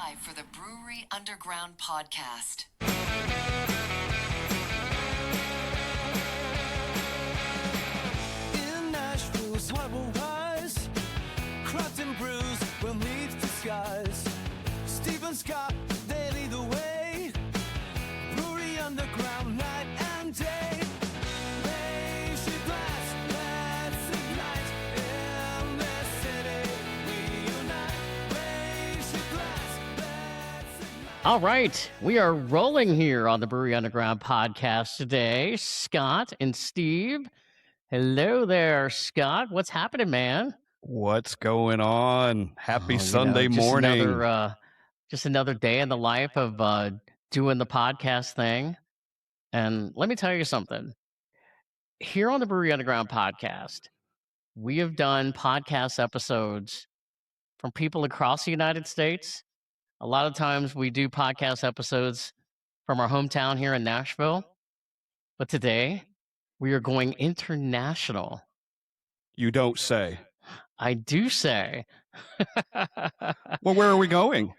live for the Brewery Underground Podcast. In Nashville's harbor wise, craft and brews will meet the skies. Stephen Scott, they lead the way. Brewery Underground, night and day. Raise your glass, let's ignite. In this city, we unite. Raise your glass, let's ignite. All right, we are rolling here on the Brewery Underground Podcast today. Scott and Steve. Hello there, Scott. What's happening, man? What's going on? Happy Oh, Sunday just morning. just another day in the life of doing the podcast thing. And let me tell you something. Here on the Brewery Underground Podcast, we have done podcast episodes from people across the United States. A lot of times we do podcast episodes from our hometown here in Nashville. But today, we are going international. You don't say. I do say. Well, where are we going?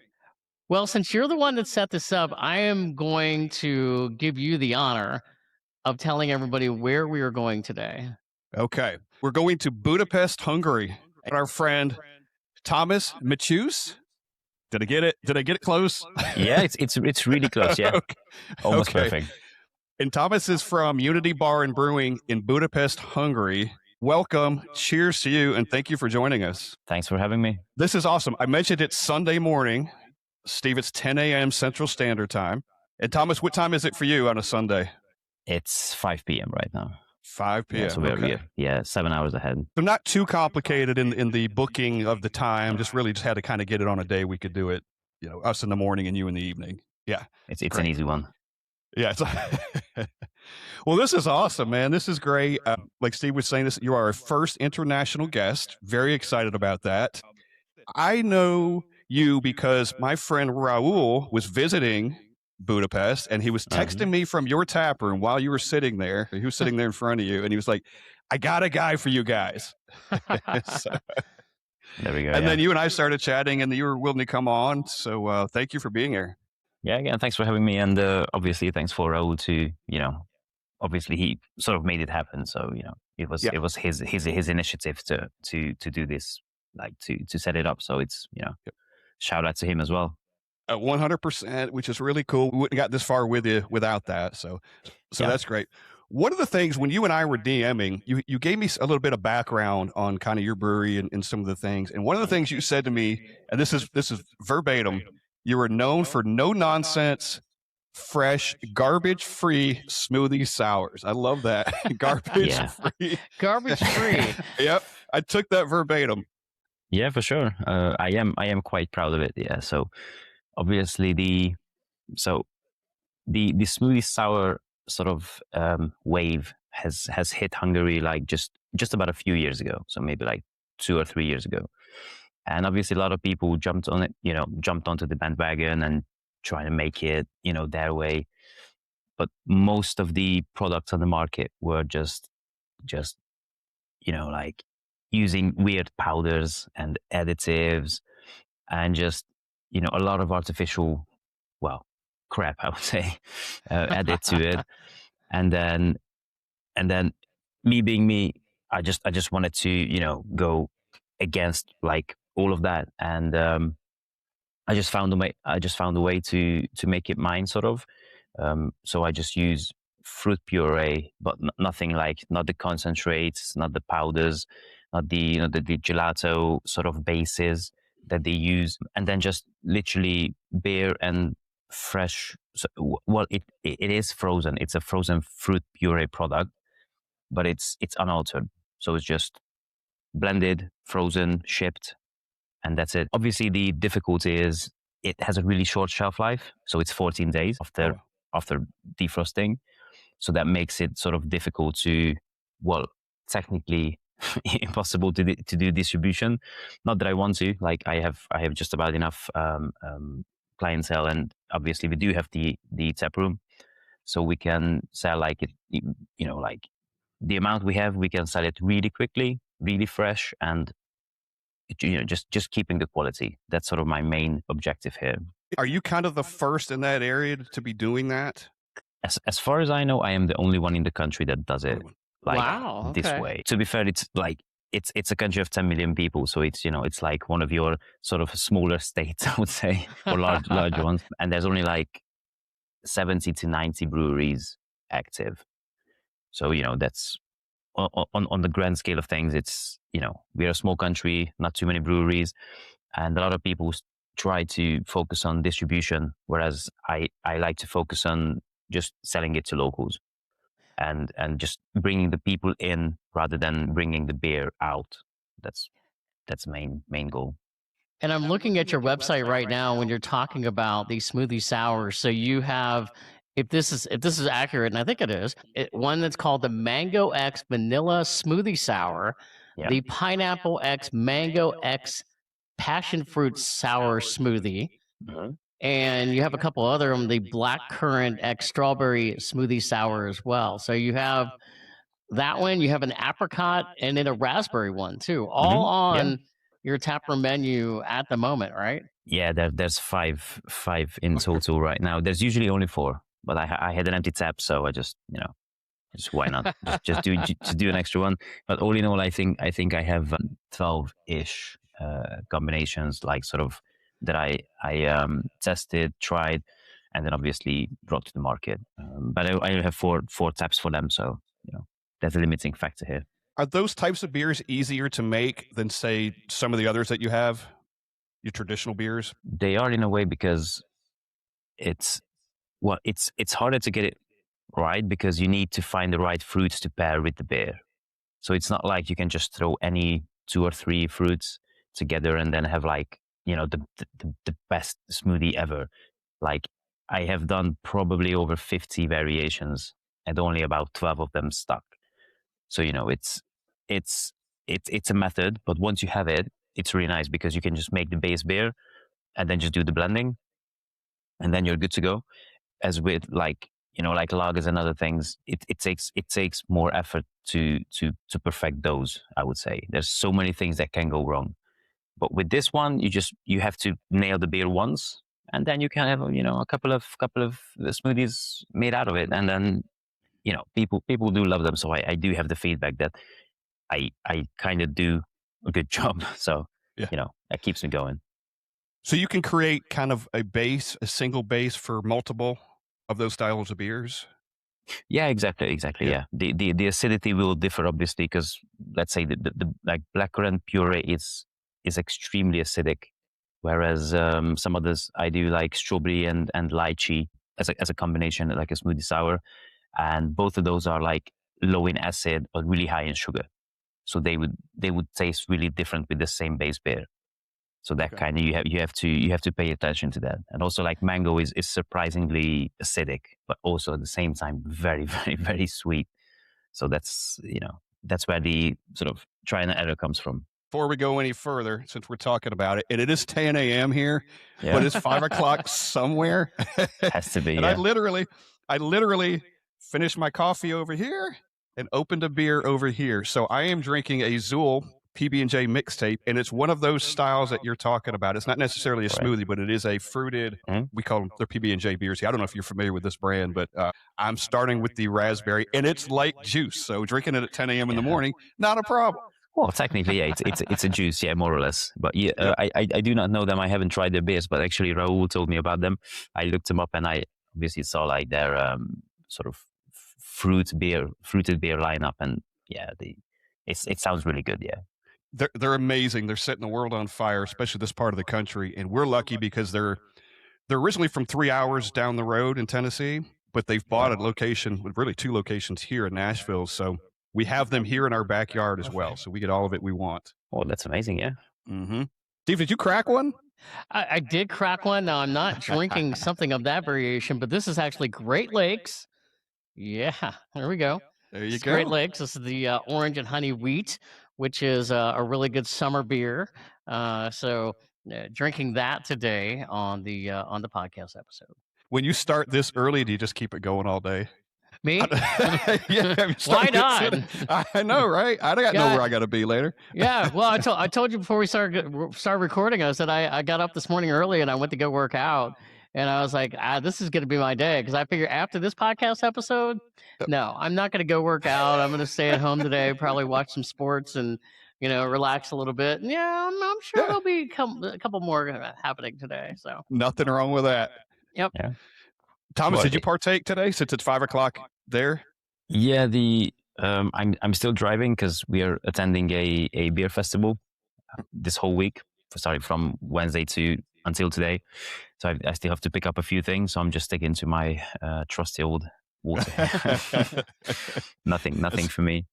Well, since you're the one that set this up, I am going to give you the honor of telling everybody where we are going today. Okay. We're going to Budapest, Hungary. And our friend Tamas Matyus. Did I get it? Did I get it close? Yeah, it's really close. Yeah, Okay. almost Okay. perfect. And Tamas is from Unity Bar and Brewing in Budapest, Hungary. Welcome. Cheers to you. And thank you for joining us. Thanks for having me. This is awesome. I mentioned it's Sunday morning. Steve, it's 10 a.m. Central Standard Time. And Thomas, what time is it for you on a Sunday? It's 5 p.m. right now. 5 p.m. Yeah, so we're 7 hours ahead. So not too complicated in the booking of the time. Just had to kind of get it on a day we could do it. You know, us in the morning and you in the evening. Yeah. It's an Great. easy one. Yeah. Well, this is awesome, man. This is great. Like Steve was saying, you are our first international guest. Very excited about that. I know you because my friend Raul was visiting Budapest and he was texting me from your tap room while you were sitting there. He was sitting there in front of you and he was like, I got a guy for you guys. So, There we go. and yeah. then you and I started chatting and you were willing to come on. So thank you for being here. Yeah, again, thanks for having me, and obviously thanks for Raul to obviously he sort of made it happen. So it was his initiative to do this, like to set it up. So it's shout out to him as well. 100%, which is really cool. We wouldn't have got this far with you without that. So Yeah. that's great. One of the things when you and I were DMing, you gave me a little bit of background on kind of your brewery and some of the things. And one of the things you said to me, and this is verbatim, you were known for no nonsense, fresh, garbage-free smoothie sours. I love that. Garbage-free. Garbage free. Yep. I took that verbatim. Yeah, for sure. I am quite proud of it. Yeah. So obviously the smoothie sour sort of wave has hit Hungary like just about a few years ago. So maybe like 2 or 3 years ago. And obviously a lot of people jumped onto the bandwagon and trying to make it, their way. But most of the products on the market were just like using weird powders and additives and just, a lot of artificial, crap, I would say, added to it. And then me being me, I just wanted to, go against like all of that. And I just found a way to make it mine, sort of. So I just use fruit puree, but nothing like, not the concentrates, not the powders, not the the gelato sort of bases that they use, and then just literally beer and fresh. So, it is frozen. It's a frozen fruit puree product, but it's unaltered. So it's just blended, frozen, shipped, and that's it. Obviously, the difficulty is it has a really short shelf life, so it's 14 days after defrosting. So that makes it sort of difficult to, technically impossible to do distribution. Not that I want to. Like I have just about enough clientele, and obviously we do have the taproom, so we can sell like it. Like the amount we have, we can sell it really quickly, really fresh, and just keeping the quality. That's sort of my main objective here. Are you kind of the first in that area to be doing that? As far as I know, I am the only one in the country that does it like Wow, this okay. way. To be fair, it's like it's a country of 10 million people, so it's it's like one of your sort of smaller states, I would say, or large ones. And there's only like 70 to 90 breweries active. So that's on the grand scale of things. It's we're a small country, not too many breweries, and a lot of people try to focus on distribution, whereas I like to focus on just selling it to locals and just bringing the people in rather than bringing the beer out. That's main goal. And I'm looking at your website right now when you're talking about these smoothie sours. So you have, if this is accurate, and I think it is, one that's called the Mango X Vanilla Smoothie Sour, Yeah. the Pineapple X Mango X Passion Fruit Sour Smoothie, Mhm. and you have a couple other of them, the Black Currant X Strawberry Smoothie Sour as well. So you have that one, you have an apricot, and then a raspberry one too, all Yeah. on your taproom menu at the moment, right? Yeah, there's five in total right now. There's usually only 4, but I had an empty tap, so I just just why not just do an extra one. But all in all, I think I have 12-ish combinations, like sort of that I tested, tried, and then obviously brought to the market. But I have four taps for them, so that's a limiting factor here. Are those types of beers easier to make than, say, some of the others that you have, your traditional beers? They are in a way, because it's harder to get it right, because you need to find the right fruits to pair with the beer. So it's not like you can just throw any 2 or 3 fruits together and then have like the best smoothie ever. Like, I have done probably over 50 variations and only about 12 of them stuck. So it's a method, but once you have it, it's really nice, because you can just make the base beer and then just do the blending, and then you're good to go. As with like lagers and other things, it takes more effort to perfect those. I would say there's so many things that can go wrong, but with this one, you have to nail the beer once, and then you can have a couple of smoothies made out of it, and then people do love them. So I do have the feedback that I kind of do a good job. So that keeps me going. So you can create kind of a single base for multiple of those styles of beers? Yeah, exactly. Yeah. The acidity will differ, obviously, because let's say the like blackcurrant puree is extremely acidic, whereas some others I do like strawberry and lychee as a combination, like a smoothie sour, and both of those are like low in acid but really high in sugar. So they would taste really different with the same base beer. So that kind of you have to pay attention to that. And also, like, mango is surprisingly acidic, but also at the same time very, very, very sweet. So that's where the sort of try and error comes from. Before we go any further, since we're talking about it, and it is 10 a.m. here, but it's 5 o'clock somewhere. Has to be. And I literally finished my coffee over here and opened a beer over here. So I am drinking a Zool PB&J mixtape, and it's one of those styles that you're talking about. It's not necessarily a smoothie, but it is a fruited, we call them, they're PB&J beers. I don't know if you're familiar with this brand, but I'm starting with the raspberry, and it's like juice. So drinking it at 10 a.m. in the morning, not a problem. Well, technically, yeah, it's a juice, yeah, more or less. But yeah, I do not know them. I haven't tried their beers, but actually Raul told me about them. I looked them up, and I obviously saw like their sort of fruited beer lineup, and yeah, it sounds really good, yeah. They're amazing. They're setting the world on fire, especially this part of the country. And we're lucky because they're originally from 3 hours down the road in Tennessee, but they've bought a location, really 2 locations here in Nashville. So we have them here in our backyard as well. So we get all of it we want. Oh, that's amazing. Yeah. Mm-hmm. Steve, did you crack one? I did crack one. Now, I'm not drinking something of that variation, but this is actually Great Lakes. Yeah, there we go. There you go. Great Lakes. This is the orange and honey wheat, which is a really good summer beer. So drinking that today on the podcast episode. When you start this early, do you just keep it going all day? Me? Yeah, Why not? I know, right? I got know Yeah. where I got to be later. Yeah, well, I told you before we started recording. I said I got up this morning early and I went to go work out, and I was like, this is going to be my day because I figure after this podcast episode, no, I'm not going to go work out. I'm going to stay at home today, probably watch some sports and relax a little bit. And yeah, I'm sure Yeah. there'll be a couple more happening today. So Nothing wrong with that. Yep. Yeah. Thomas, Well, did you partake today since it's 5 o'clock there? Yeah, I'm still driving because we are attending a beer festival this whole week, starting from Wednesday until today. So I still have to pick up a few things. So I'm just sticking to my trusty old water. Nothing for me.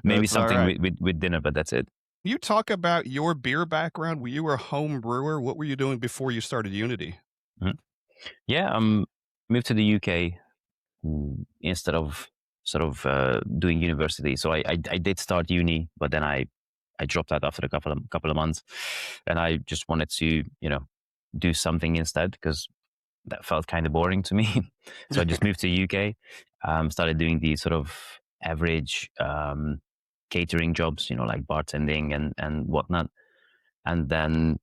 Maybe That's all something right. with dinner, but that's it. You talk about your beer background. You were a home brewer. What were you doing before you started Unity? Yeah, moved to the UK instead of sort of doing university. So I did start uni, but then I dropped out after a couple of months, and I just wanted to do something instead because that felt kind of boring to me. So I just moved to UK, started doing the sort of average catering jobs, like bartending and whatnot, and then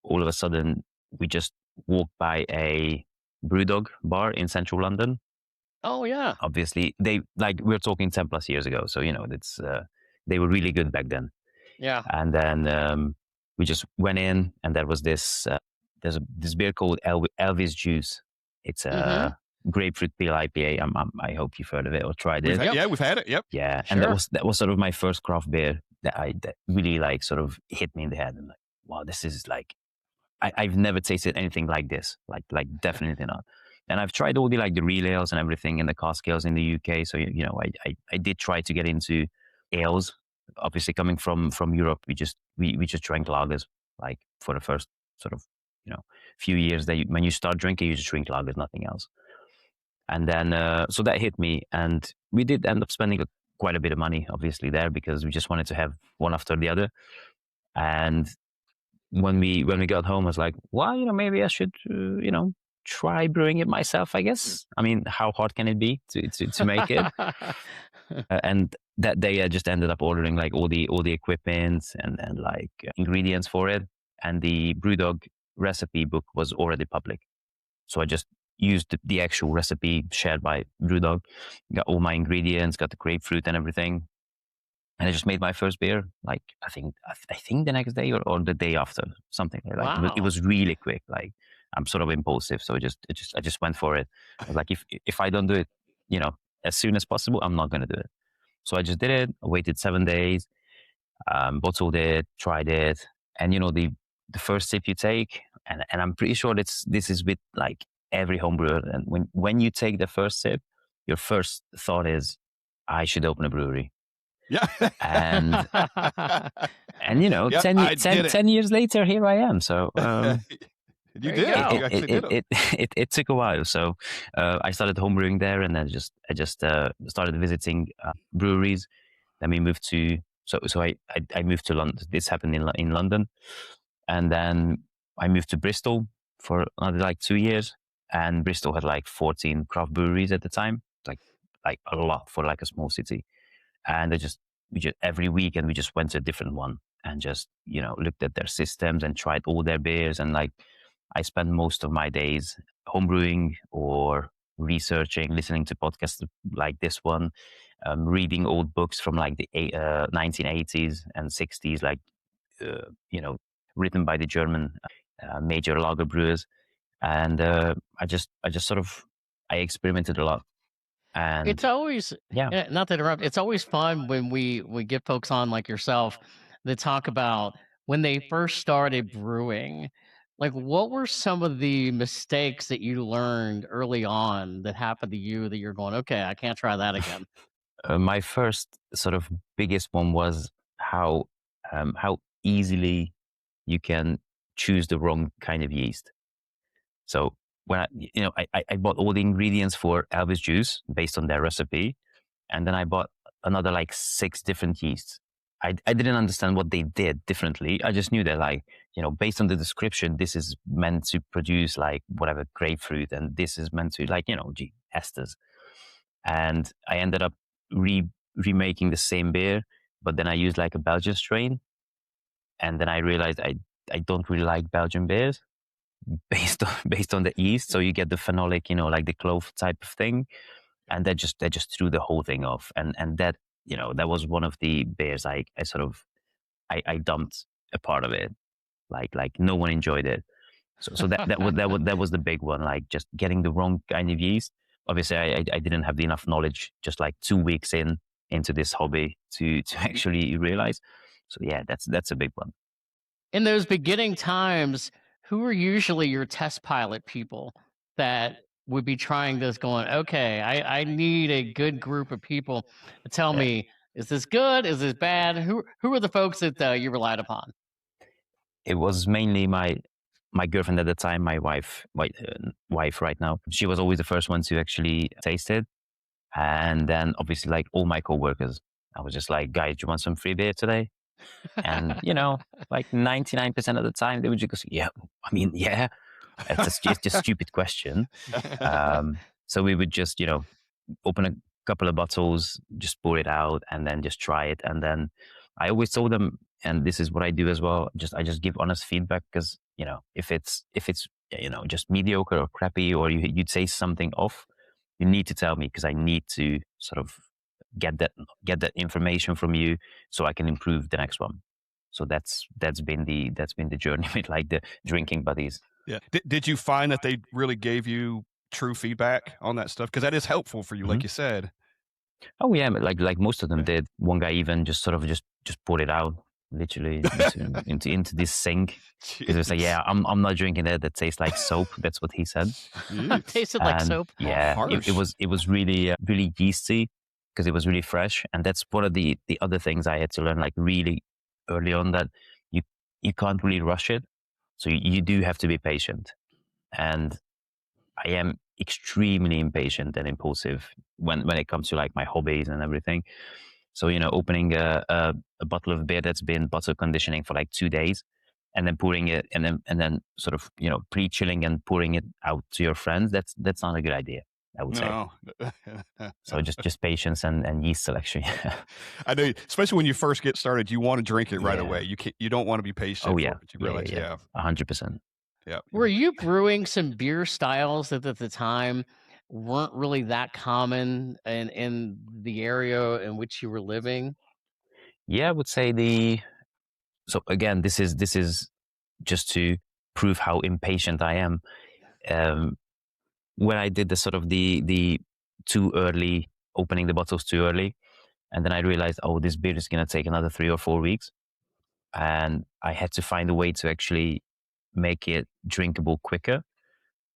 all of a sudden we just walked by a BrewDog bar in central London. Oh yeah. Obviously, we're talking 10 plus years ago, so it's they were really good back then. Yeah. And then we just went in, and there was this this beer called Elvis Juice. It's a grapefruit peel IPA. I hope you've heard of it or tried it. Yeah, we've had it. Yep. Yeah, Sure. and that was sort of my first craft beer that really sort of hit me in the head. And wow, this is I've never tasted anything like this. Like definitely not. And I've tried all the real ales and everything in the cask ales in the UK. So I did try to get into ales. Obviously, coming from Europe, we just drank lagers for the first sort of few years. When you start drinking, you just drink lagers, nothing else. And then so that hit me, and we did end up spending quite a bit of money, obviously, there because we just wanted to have one after the other. And when we got home, I was like, well, maybe I should try brewing it myself, I guess. I mean, how hard can it be to make it? And that day I just ended up ordering all the equipment and ingredients for it. And the BrewDog recipe book was already public. So I just used the actual recipe shared by BrewDog, got all my ingredients, got the grapefruit and everything. And I just made my first beer, I think the next day or the day after, something like that. Wow. It was really quick. I'm sort of impulsive, so I just went for it. I was like, if I don't do it, as soon as possible, I'm not going to do it. So I just did it. I waited 7 days, bottled it, tried it, and the first sip you take, and I'm pretty sure this is with every homebrewer. And when you take the first sip, your first thought is, I should open a brewery. Yeah. And Yep, 10 years later, here I am. So you There did. you go. You actually did it. it took a while. So I started homebrewing there, and then I just started visiting breweries. Then we moved to I moved to London. This happened in London, and then I moved to Bristol for another 2 years. And Bristol had 14 craft breweries at the time, like a lot for a small city. And we just every weekend we just went to a different one and just looked at their systems and tried all their beers. And I spent most of my days homebrewing or researching, listening to podcasts like this one, reading old books from the 1980s and 60s, written by the German major lager brewers. And I just sort of I experimented a lot. And It's always yeah. not to interrupt. It's always fun when we get folks on like yourself that talk about when they first started brewing. What were some of the mistakes that you learned early on that happened to you that you're going, okay, I can't try that again? My first sort of biggest one was how easily you can choose the wrong kind of yeast. So when I bought all the ingredients for Elvis juice based on their recipe, and then I bought another 6 different yeasts. I didn't understand what they did differently. I just knew that based on the description, this is meant to produce whatever grapefruit, and this is meant to esters. and I ended up remaking the same beer, but then I used like a Belgian strain, and then I realized I don't really like Belgian beers based on the yeast. So you get the phenolic, like the clove type of thing, and that just threw the whole thing off. And that that was one of the beers I dumped a part of it. Like no one enjoyed it. So that was the big one. Like just getting the wrong kind of yeast. Obviously, I didn't have enough knowledge just like 2 weeks into this hobby to actually realize. So yeah, that's a big one. In those beginning times, who were usually your test pilot people that would be trying this, going, okay, I need a good group of people to tell me, is this good? Is this bad? Who were the folks that you relied upon? It was mainly my girlfriend at the time, my wife right now. She was always the first one to actually taste it. And then obviously like all my coworkers, I was just like, guys, do you want some free beer today? And, like 99% of the time they would just go, yeah, I mean, yeah, it's just a stupid question. So we would just, open a couple of bottles, just pour it out and then just try it. And then I always told them, and this is what I do as well, I just give honest feedback, because, if it's just mediocre or crappy, or you'd say something off, you need to tell me, because I need to sort of get that information from you so I can improve the next one. So that's been the journey with like the drinking buddies. Yeah. Did you find that they really gave you true feedback on that stuff? Because that is helpful for you, like you said. Oh yeah, like most of them did. One guy even just sort of just poured it out literally into this sink, because it's like, yeah, I'm not drinking that. That tastes like soap. That's what he said. Tasted like soap. Yeah, it was really really yeasty, because it was really fresh. And that's one of the other things I had to learn, like really early on, that you can't really rush it. So you do have to be patient. And I am extremely impatient and impulsive when it comes to like my hobbies and everything. So, opening a bottle of beer that's been bottle conditioning for like 2 days, and then pouring it, and then sort of, pre-chilling and pouring it out to your friends, that's not a good idea, I would say. So just patience and yeast selection. I know, especially when you first get started, you want to drink it right away. You don't want to be patient. Oh yeah, but you realize, 100%. Yeah. Were you brewing some beer styles that at the time weren't really that common in the area in which you were living? Yeah, I would say so again, this is just to prove how impatient I am. When I did the sort of the too early, opening the bottles too early, and then I realized, oh, this beer is going to take another 3 or 4 weeks, and I had to find a way to actually make it drinkable quicker.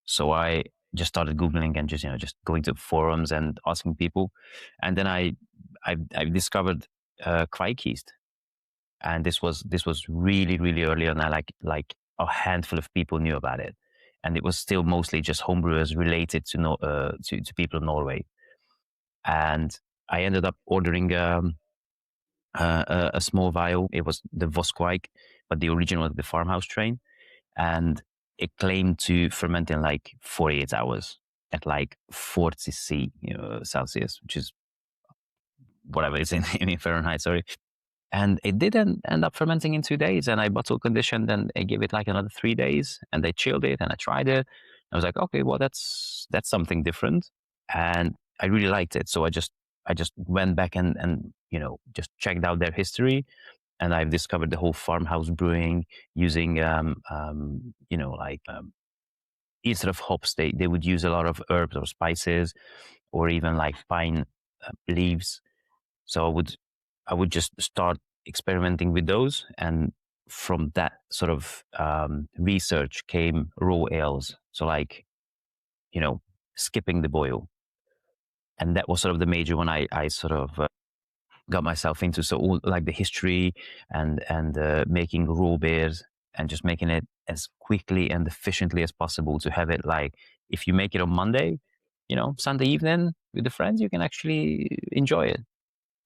So I just started Googling and just going to forums and asking people, and then I discovered Kwijk yeast, and this was really really early on. I like a handful of people knew about it, and it was still mostly just homebrewers related to people in Norway. And I ended up ordering a small vial. It was the Kwijk, but the original, the farmhouse strain, and it claimed to ferment in like 48 hours at like 40 Celsius, which is whatever it's in Fahrenheit, sorry. And it didn't end up fermenting in 2 days, and I bottle conditioned, and I gave it like another 3 days, and they chilled it, and I tried it. I was like, okay, well, that's something different, and I really liked it. So I just went back and just checked out their history, and I've discovered the whole farmhouse brewing using instead of hops, they would use a lot of herbs or spices, or even like pine leaves. So I would just start experimenting with those, and from that sort of research came raw ales. So like, skipping the boil, and that was sort of the major one I sort of got myself into. So all like the history and making raw beers, and just making it as quickly and efficiently as possible to have it like, if you make it on Monday, Sunday evening with the friends, you can actually enjoy it.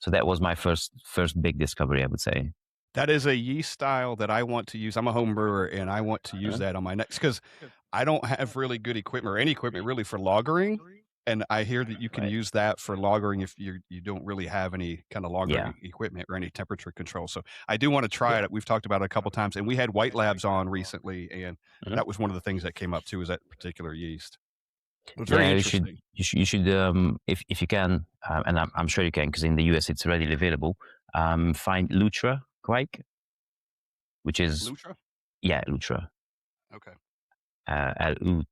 So that was my first big discovery, I would say. That is a yeast style that I want to use. I'm a home brewer, and I want to use that on my next, because I don't have really good equipment or any equipment really for lagering. And I hear that you can use that for lagering if you don't really have any kind of lagering equipment or any temperature control. So I do want to try it. We've talked about it a couple times, and we had White Labs on recently, and that was one of the things that came up too, is that particular yeast. It's very interesting. You should if you can, and I'm sure you can, because in the US it's readily available. Find Lutra Quake, which is Lutra. Yeah, Lutra. Okay. Lutra.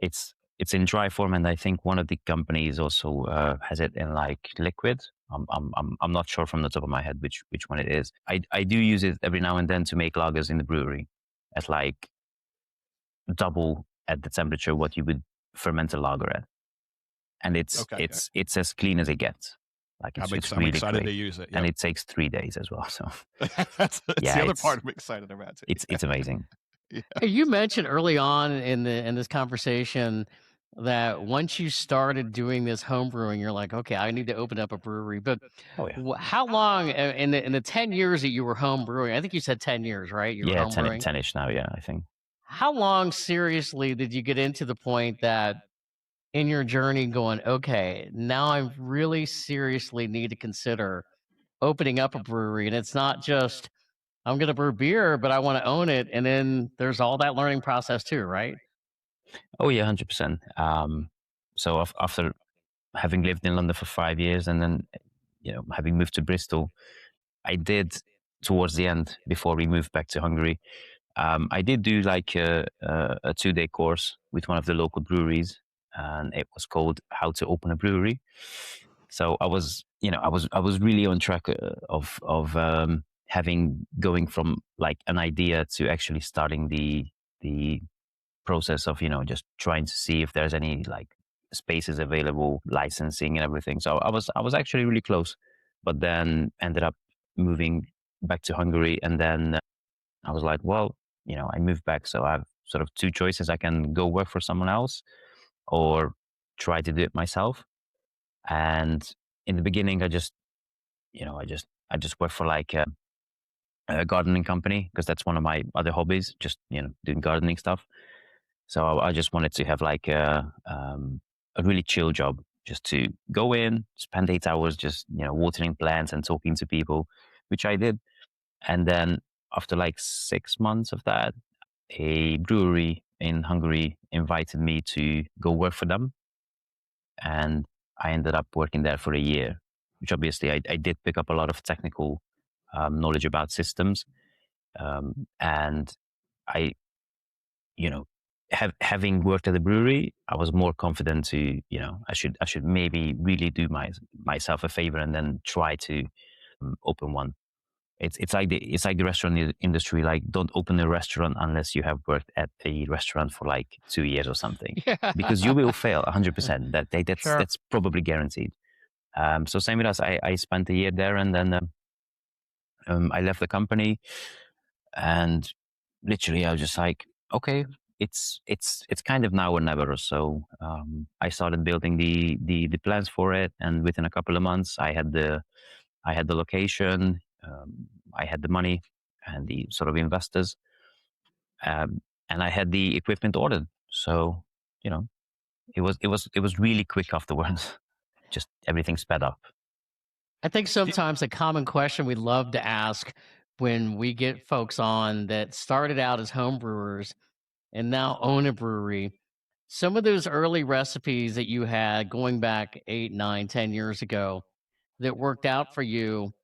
It's in dry form, and I think one of the companies also has it in like liquid. I'm not sure from the top of my head which one it is. I do use it every now and then to make lagers in the brewery at like double at the temperature what you would ferment a lager at, and it's as clean as it gets. Like I'm really excited quick. to use it, and it takes 3 days as well. So that's the other part I'm excited about too. It's amazing. Hey, you mentioned early on in this conversation that once you started doing this home brewing, you're like, okay, I need to open up a brewery. But how long in the 10 years that you were home brewing? I think you said 10 years, right? You were home brewing? 10-ish now. Yeah, I think. How long seriously did you get into the point that in your journey going, okay, now I really seriously need to consider opening up a brewery, and it's not just I'm going to brew beer, but I want to own it. And then there's all that learning process too, right? Oh yeah, 100%. So after having lived in London for 5 years, and then having moved to Bristol, I did towards the end, before we moved back to Hungary, I did do like a 2-day course with one of the local breweries, and it was called How to Open a Brewery. So I was really on track of going from like an idea to actually starting the process of just trying to see if there's any like spaces available, licensing and everything. So I was actually really close, but then ended up moving back to Hungary, and then I was like, well, I moved back, so I have sort of 2 choices. I can go work for someone else or try to do it myself. And in the beginning, I just worked for like a gardening company, because that's one of my other hobbies, just doing gardening stuff. So I just wanted to have like a really chill job, just to go in, spend 8 hours just watering plants and talking to people, which I did. And then after like 6 months of that, a brewery in Hungary invited me to go work for them, and I ended up working there for a year, which obviously I did pick up a lot of technical knowledge about systems, and I, having worked at a brewery, I was more confident to, I should maybe really do myself a favor and then try to open one. It's like the restaurant industry. Like, don't open a restaurant unless you have worked at a restaurant for like 2 years or something, because you will fail 100%. That's probably guaranteed. So same with us. I spent a year there, and then I left the company, and literally I was just like, okay, it's kind of now or never. So I started building the plans for it, and within a couple of months, I had the location, I had the money and the sort of investors, and I had the equipment ordered. So it was really quick afterwards. Just everything sped up. I think sometimes a common question we love to ask when we get folks on that started out as home brewers and now own a brewery, some of those early recipes that you had going back 8, 9, 10 years ago that worked out for you,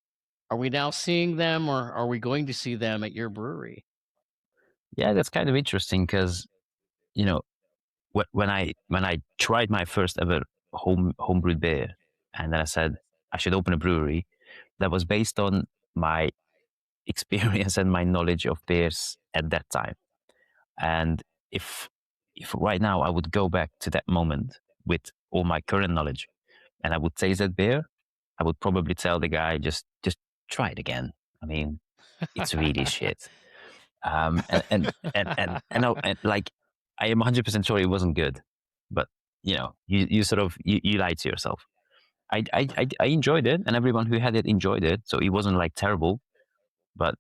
are we now seeing them, or are we going to see them at your brewery? Yeah, that's kind of interesting, because when I tried my first ever homebrewed beer, and then I said I should open a brewery, that was based on my experience and my knowledge of beers at that time. And if right now I would go back to that moment with all my current knowledge, and I would taste that beer, I would probably tell the guy, just try it again. I mean, it's really shit. And like, I am 100% sure it wasn't good, but you sort of you lie to yourself. I enjoyed it, and everyone who had it enjoyed it, so it wasn't like terrible, but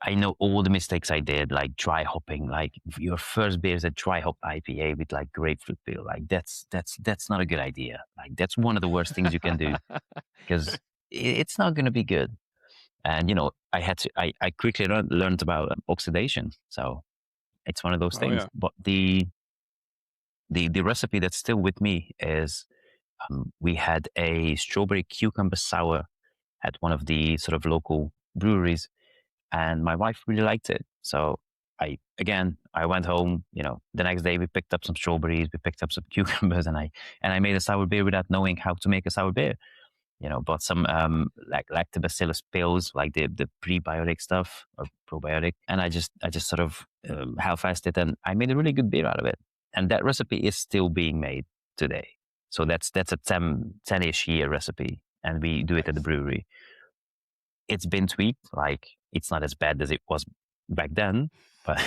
I know all the mistakes I did, like dry hopping. Like your first beer is a dry hop IPA with like grapefruit peel. Like that's not a good idea. Like that's one of the worst things you can do because it's not going to be good. And I quickly learned about oxidation. So it's one of those things. Yeah. But the recipe that's still with me is we had a strawberry cucumber sour at one of the sort of local breweries, and my wife really liked it. So I went home. The next day we picked up some strawberries, we picked up some cucumbers, and I made a sour beer without knowing how to make a sour beer. Bought some like lactobacillus pills, like the prebiotic stuff or probiotic, and I just sort of half-assed it, and I made a really good beer out of it. And that recipe is still being made today. So that's a 10-ish year recipe, and we do it at the brewery. It's been tweaked, like it's not as bad as it was back then, but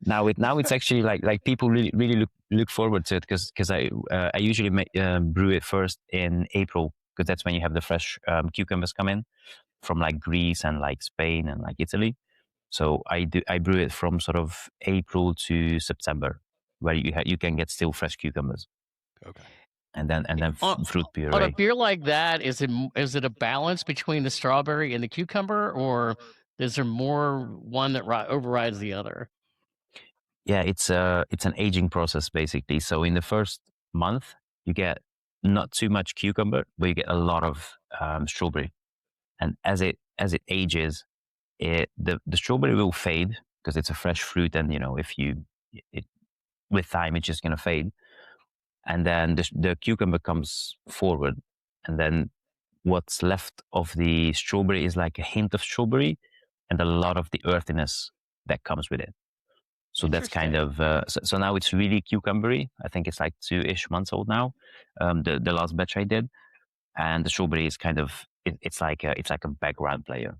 now it's actually like people really look forward to it because I usually brew it first in April, because that's when you have the fresh cucumbers come in from like Greece and like Spain and like Italy. So I brew it from sort of April to September, where you can get still fresh cucumbers. Okay. And then fruit puree. On a beer like that, is it a balance between the strawberry and the cucumber, or is there more one that overrides the other? Yeah, it's an aging process basically. So in the first month, you get not too much cucumber, but you get a lot of strawberry. And as it ages, the strawberry will fade because it's a fresh fruit, and with time it's just gonna fade. And then the cucumber comes forward, and then what's left of the strawberry is like a hint of strawberry and a lot of the earthiness that comes with it. So that's kind of so now it's really cucumbery. I think it's like 2-ish months old now. The last batch I did, and the strawberry is kind of it's like a background player.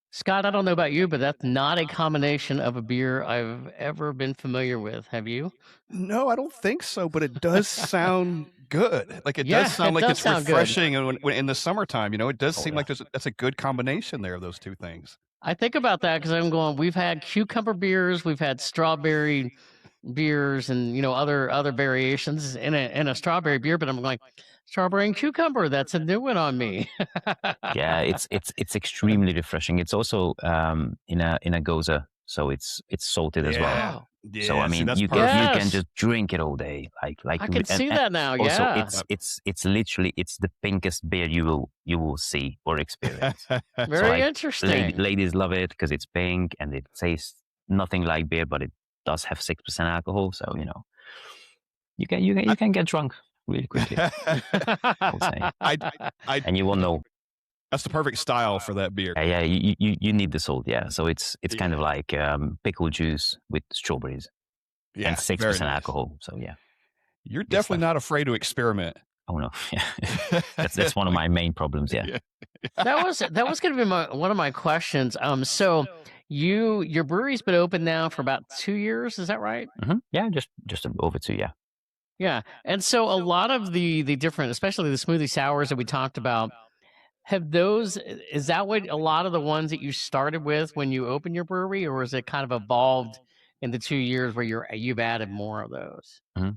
Scott, I don't know about you, but that's not a combination of a beer I've ever been familiar with. Have you? No, I don't think so, but it does sound good. Like it Yeah, does sound it like does it's sound good. refreshing, and when in the summertime, it does seem yeah. like that's a good combination there of those two things. I think about that because I'm going, we've had cucumber beers, we've had strawberry beers, and other variations in a strawberry beer, but I'm like, strawberry and cucumber, that's a new one on me. Yeah, it's extremely refreshing. It's also in a goza, so it's salted as well. Wow. Yeah, So I see, mean, that's you perfect. can Yes. just drink it all day. Like I can see that now. Also, Yeah. it's literally the pinkest beer you will see or experience. Very like, interesting. Ladies love it because it's pink and it tastes nothing like beer, but it does have 6% alcohol. So you can get drunk really quickly. I would say, I and you will know. that's the perfect style for that beer. Yeah, you need the salt. Yeah, so it's kind of like pickle juice with strawberries Yeah, and 6% very nice. alcohol. So yeah. You're definitely not afraid to experiment. Oh no, yeah, that's one of my main problems. Yeah. That was going to be one of my questions. So your brewery's been open now for about 2 years, is that right? Mm-hmm. Yeah, just over 2. Yeah. Yeah. And so a lot of the different, especially the smoothie sours that we talked about, is that what a lot of the ones that you started with when you opened your brewery, or is it kind of evolved in the 2 years where you've added more of those? Mm-hmm.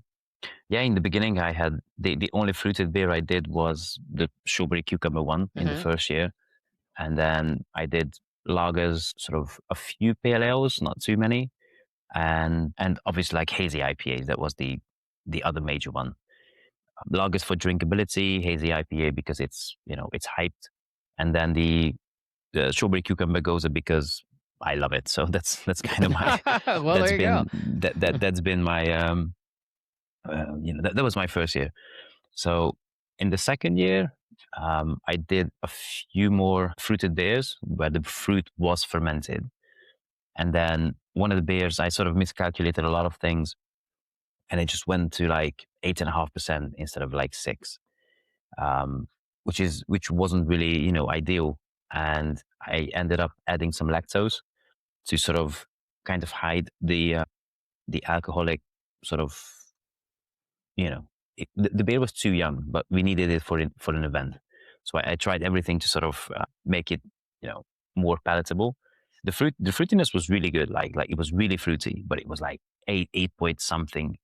Yeah, in the beginning, I had the only fruited beer I did was the strawberry cucumber one in the first year, and then I did lagers, sort of a few pale ales, not too many, and obviously like hazy IPAs. That was the other major one. Lagers for drinkability, hazy IPA because it's it's hyped, and then the strawberry cucumber goes because I love it. So that's kind of my Well, there you go. that's been my that was my first year. So in the second year, I did a few more fruited beers where the fruit was fermented, and then one of the beers I sort of miscalculated a lot of things, and it just went to like 8.5% instead of like 6, which wasn't really ideal, and I ended up adding some lactose to sort of kind of hide the alcoholic sort of the beer was too young, but we needed it for an event. So I tried everything to sort of make it more palatable. The fruitiness was really good. Like it was really fruity, but it was like 8 point something.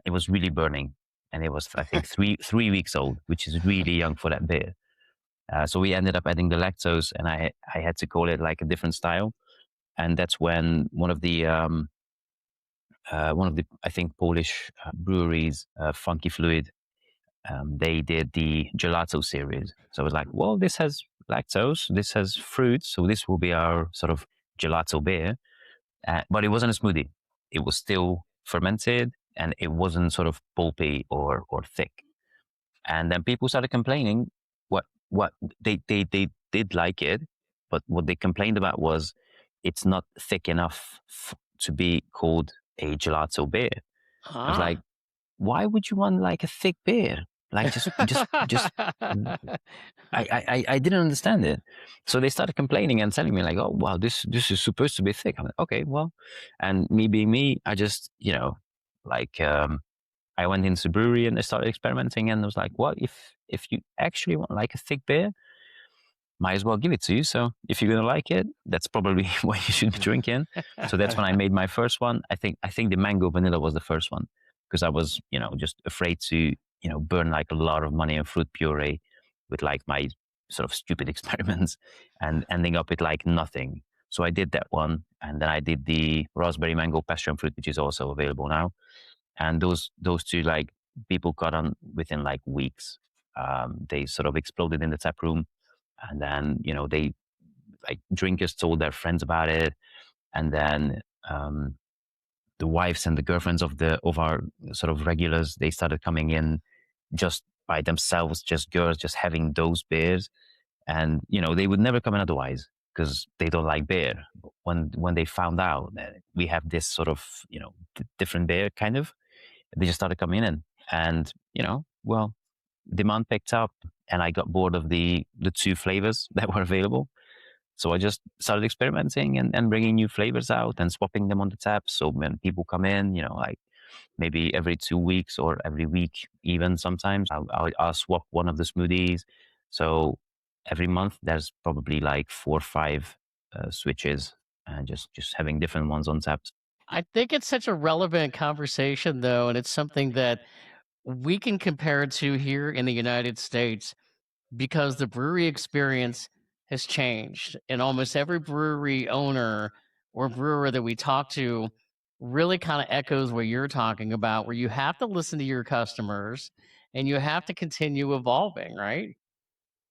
It was really burning, and it was, I think, 3 weeks old, which is really young for that beer. So we ended up adding the lactose, and I had to call it like a different style. And that's when one of the I think Polish breweries, Funky Fluid, they did the gelato series. So I was like, well, this has lactose, this has fruit, so this will be our sort of gelato beer. But it wasn't a smoothie. It was still fermented, and it wasn't sort of pulpy or thick. And then people started complaining. What they did like it, but what they complained about was it's not thick enough to be called a gelato beer. I was like, why would you want like a thick beer? Like just I didn't understand it. So they started complaining and telling me like, oh wow, this is supposed to be thick. I'm like, okay, well, and me being me, I just, I went into brewery and I started experimenting, and I was like, well, if you actually want like a thick beer, might as well give it to you. So if you're gonna like it, that's probably what you should be drinking. So that's when I made my first one. I think the mango vanilla was the first one, because I was, just afraid to, burn like a lot of money on fruit puree with like my sort of stupid experiments and ending up with like nothing. So I did that one, and then I did the raspberry mango passion fruit, which is also available now. And those two, like, people got on within like weeks. They sort of exploded in the tap room, and then they, like, drinkers told their friends about it, and then the wives and the girlfriends of our sort of regulars, they started coming in just by themselves, just girls, just having those beers, and they would never come in otherwise because they don't like beer. When they found out that we have this sort of different beer, kind of, they just started coming in, and well, demand picked up, and I got bored of the two flavors that were available. So I just started experimenting and bringing new flavors out and swapping them on the tap. So when people come in, like maybe every 2 weeks or every week, even sometimes, I'll swap one of the smoothies. So every month there's probably like 4 or 5 switches, and just having different ones on tap. I think it's such a relevant conversation, though, and it's something that we can compare it to here in the United States, because the brewery experience has changed, and almost every brewery owner or brewer that we talk to really kind of echoes what you're talking about, where you have to listen to your customers and you have to continue evolving, right?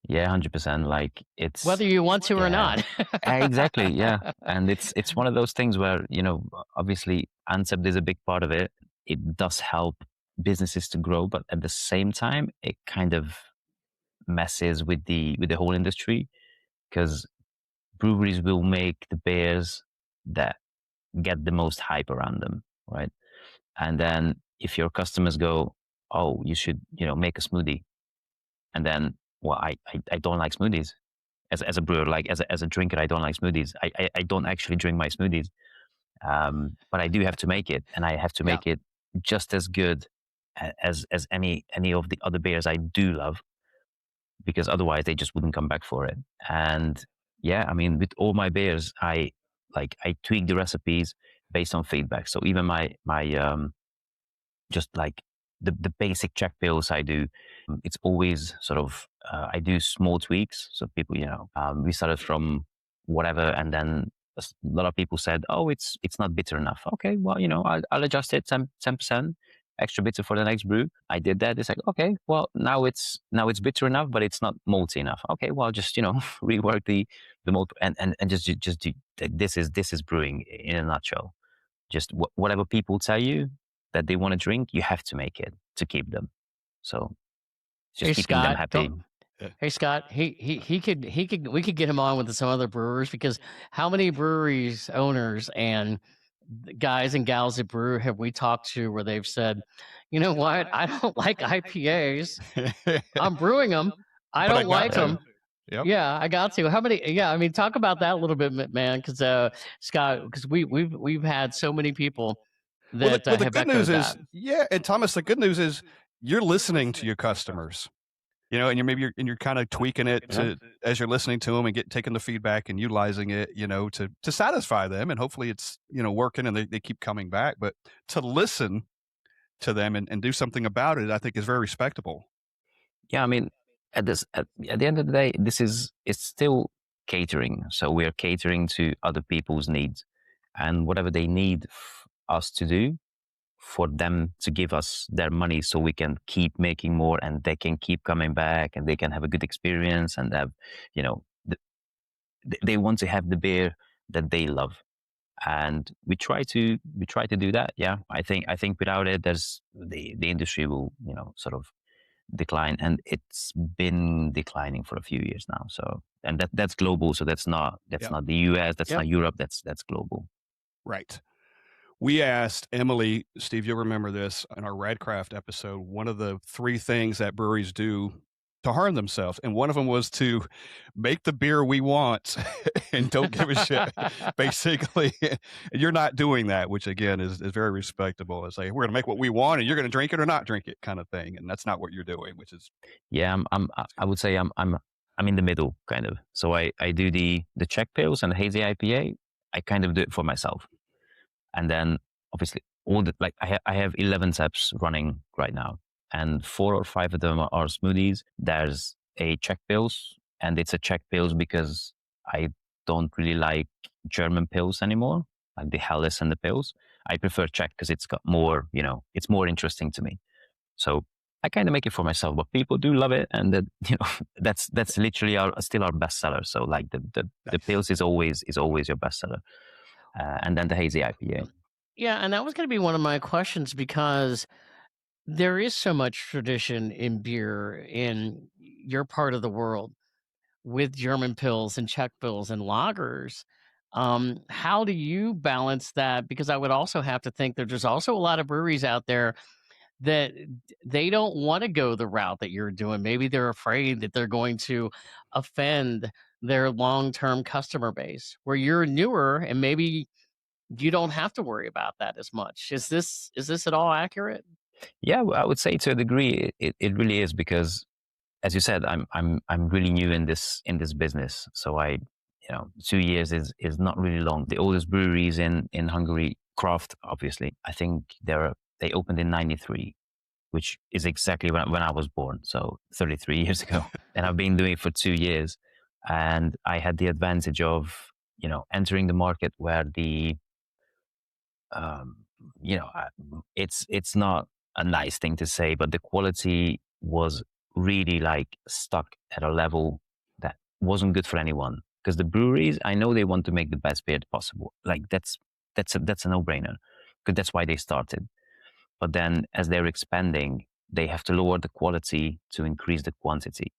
Yeah, 100%. Like, it's Whether you want to or not. Exactly. Yeah. And it's one of those things where, obviously Ancept is a big part of it. It does help businesses to grow, but at the same time, it kind of messes with the whole industry, because breweries will make the beers that get the most hype around them, right? And then if your customers go, oh, you should, make a smoothie, and then, well, I don't like smoothies. As a brewer, like as a drinker, I don't like smoothies. I don't actually drink my smoothies, but I do have to make it, and I have to make it just as good as any of the other beers I do love, because otherwise they just wouldn't come back for it. And yeah, I mean, with all my beers, I tweak the recipes based on feedback. So even my just like the basic Czech pills I do, it's always sort of, I do small tweaks. So people, we started from whatever, and then a lot of people said, oh, it's not bitter enough. Okay, well, I'll adjust it 10% extra bitter for the next brew. I did that. It's like, okay, well, now it's bitter enough, but it's not malty enough. Okay, well, just rework the malt, and just do. This is brewing in a nutshell. Just whatever people tell you that they want to drink, you have to make it to keep them. So just keeping them happy. Hey Scott, we could get him on with some other brewers, because how many breweries owners and guys and gals that brew have we talked to where they've said, you know what, I don't like IPAs. I'm brewing them. I don't like them. Yep. Yeah, I got to. How many? Yeah, I mean, talk about that a little bit, man. Because Scott, because we've had so many people that the have good news is, that. yeah, and Tamas, the good news is you're listening to your customers. and you're kind of tweaking it to as you're listening to them and taking the feedback and utilizing it, to satisfy them, and hopefully it's working and they keep coming back. But to listen to them and do something about it, I think is very respectable. Yeah, I mean, at the end of the day, it's still catering. So we're catering to other people's needs, and whatever they need us to do, for them to give us their money so we can keep making more and they can keep coming back and they can have a good experience and have, they want to have the beer that they love. And we try to do that. Yeah. I think without it, there's the industry will, sort of decline, and it's been declining for a few years now. So, and that's global. So that's not the US, that's not Europe, that's global. Right. We asked Emily, Steve, you'll remember this, in our Radcraft episode, one of the 3 things that breweries do to harm themselves. And one of them was to make the beer we want and don't give a shit, basically. And you're not doing that, which again is very respectable. It's like, we're going to make what we want and you're going to drink it or not drink it kind of thing. And that's not what you're doing, which is. Yeah, I would say I'm in the middle kind of. So I do the Czech pils and the hazy IPA. I kind of do it for myself. And then obviously I have 11 taps running right now, and 4 or 5 of them are smoothies. There's a Czech pils, and it's a Czech pils because I don't really like German pils anymore, like the Helles and the pils. I prefer Czech because it's got more, it's more interesting to me. So I kind of make it for myself, but people do love it, and that's literally still our bestseller. So like the pils is always your bestseller. And then the hazy IPA. Yeah, and that was going to be one of my questions, because there is so much tradition in beer in your part of the world with German pils and Czech pils and lagers. How do you balance that? Because I would also have to think that there's also a lot of breweries out there that they don't want to go the route that you're doing. Maybe they're afraid that they're going to offend their long-term customer base, where you're newer and maybe you don't have to worry about that as much. Is this at all accurate? Yeah, I would say to a degree it really is, because as you said, I'm really new in this business. So 2 years is not really long. The oldest breweries in Hungary, craft, obviously, I think they opened in 93, which is exactly when I was born. So 33 years ago. And I've been doing it for 2 years. And I had the advantage of, entering the market where it's not a nice thing to say, but the quality was really stuck at a level that wasn't good for anyone. Because the breweries, I know they want to make the best beer possible. That's a no-brainer, because that's why they started. But then as they're expanding, they have to lower the quality to increase the quantity,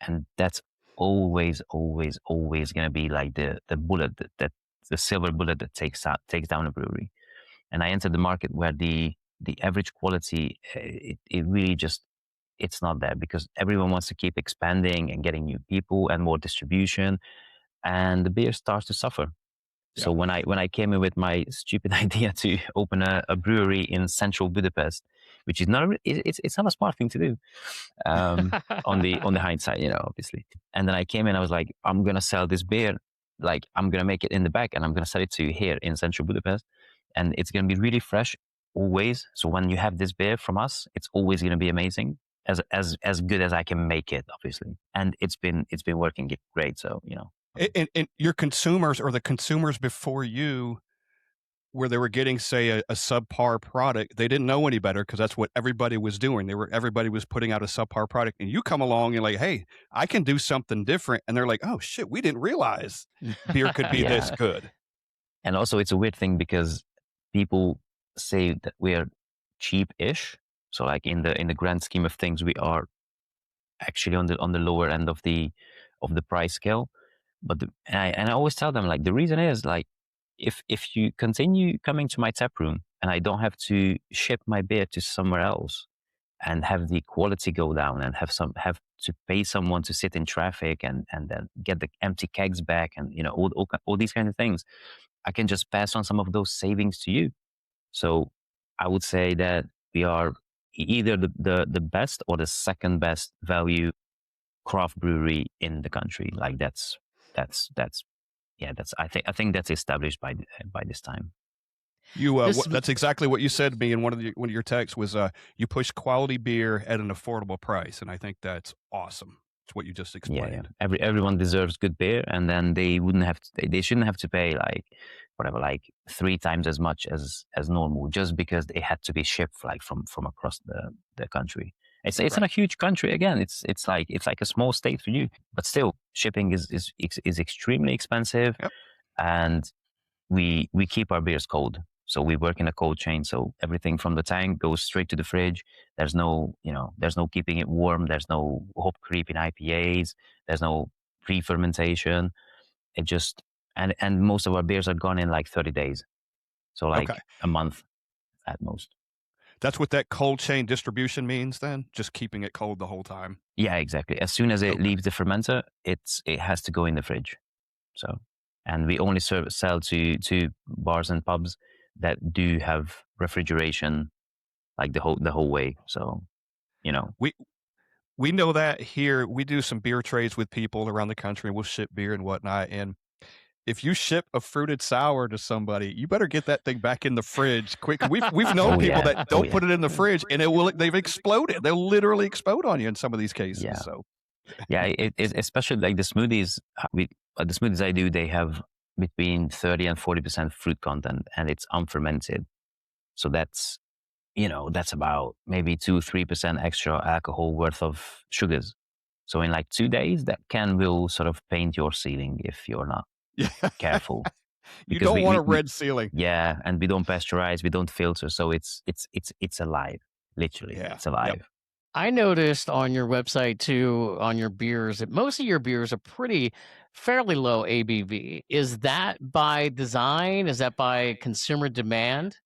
and that's always going to be like the bullet that the silver bullet that takes down a brewery. And I entered the market where the average quality, it really just, it's not there, because everyone wants to keep expanding and getting new people and more distribution, and the beer starts to suffer. Yeah. So when I came in with my stupid idea to open a brewery in central Budapest, which is not it's not a smart thing to do, on the hindsight, obviously. And then I came in, I was like, I'm gonna sell this beer, I'm gonna make it in the back, and I'm gonna sell it to you here in central Budapest, and it's gonna be really fresh always. So when you have this beer from us, it's always gonna be amazing, as good as I can make it, obviously. And it's been working great. So And your consumers, or the consumers before you, where they were getting, say, a subpar product, they didn't know any better, because that's what everybody was doing. Everybody was putting out a subpar product, and you come along and hey, I can do something different, and they're like, oh shit, we didn't realize beer could be this good. And also, it's a weird thing, because people say that we are cheap-ish. So in the grand scheme of things, we are actually on the lower end of the price scale. But I always tell them, the reason is, if you continue coming to my tap room and I don't have to ship my beer to somewhere else and have the quality go down and have to pay someone to sit in traffic and then get the empty kegs back and all these kind of things, I can just pass on some of those savings to you. So I would say that we are either the best or the second best value craft brewery in the country. Like that's I think that's established by this time. You that's exactly what you said to me in one of your texts was you push quality beer at an affordable price, and I think that's awesome. It's what you just explained. Yeah. Everyone deserves good beer, and then they shouldn't have to pay like whatever, like 3 times as much as normal just because they had to be shipped like from across the country. It's not a huge country. Again, it's like a small state for you, but still shipping is extremely expensive. Yep. And we keep our beers cold. So we work in a cold chain. So everything from the tank goes straight to the fridge. There's no keeping it warm. There's no hop creep in IPAs. There's no pre-fermentation. It just, and most of our beers are gone in like 30 days. So like a month at most. That's what that cold chain distribution means then? Just keeping it cold the whole time? Yeah, exactly. As soon as it leaves the fermenter, it has to go in the fridge. So, and we only sell to bars and pubs that do have refrigeration like the whole way. So, we know that here. We do some beer trades with people around the country. We'll ship beer and whatnot. And if you ship a fruited sour to somebody, you better get that thing back in the fridge quick. We've known people that don't put it in the fridge, and they've exploded. They'll literally explode on you in some of these cases. Yeah. So, it especially like the smoothies. The smoothies I do, they have between 30 and 40% fruit content, and it's unfermented. So that's about maybe 2-3% extra alcohol worth of sugars. So in like 2 days, that can will sort of paint your ceiling if you're not careful. You don't want a red ceiling. Yeah, and we don't pasteurize, we don't filter, so it's alive. Literally, it's alive. Yep. I noticed on your website too, on your beers, that most of your beers are fairly low ABV. Is that by design? Is that by consumer demand?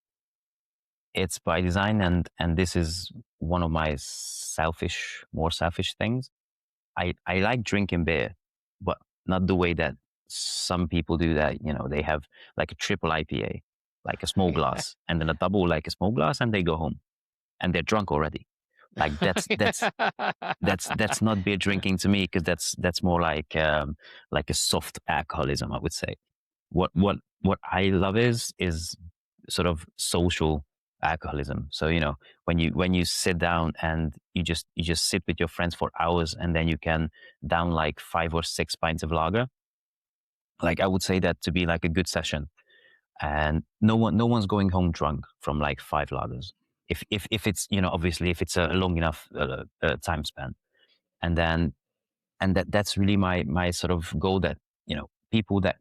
It's by design, and this is one of my more selfish things. I like drinking beer, but not the way that some people do that. They have like a triple IPA, like a small glass, and then a double, like a small glass, and they go home, and they're drunk already. Like that's not beer drinking to me, because that's more like a soft alcoholism, I would say. What I love is sort of social alcoholism. So when you sit down and you just sit with your friends for hours, and then you can down like 5 or 6 pints of lager. Like I would say that to be like a good session, and no one's going home drunk from like 5 lagers. If it's obviously if it's a long enough time span, and that's really my sort of goal, that people that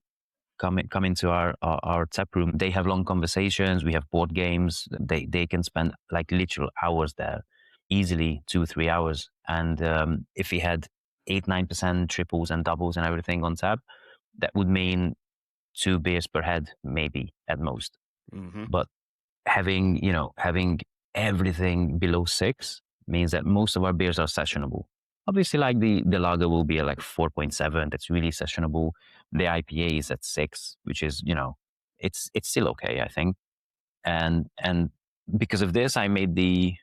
come into our tap room, they have long conversations. We have board games. They can spend like literal hours there, easily 2-3 hours. And if we had 8-9% triples and doubles and everything on tap, that would mean 2 beers per head, maybe at most. Mm-hmm. But having everything below 6 means that most of our beers are sessionable. Obviously, like the lager will be at like 4.7. That's really sessionable. The IPA is at 6, which is, it's still okay, I think. And because of this, I made the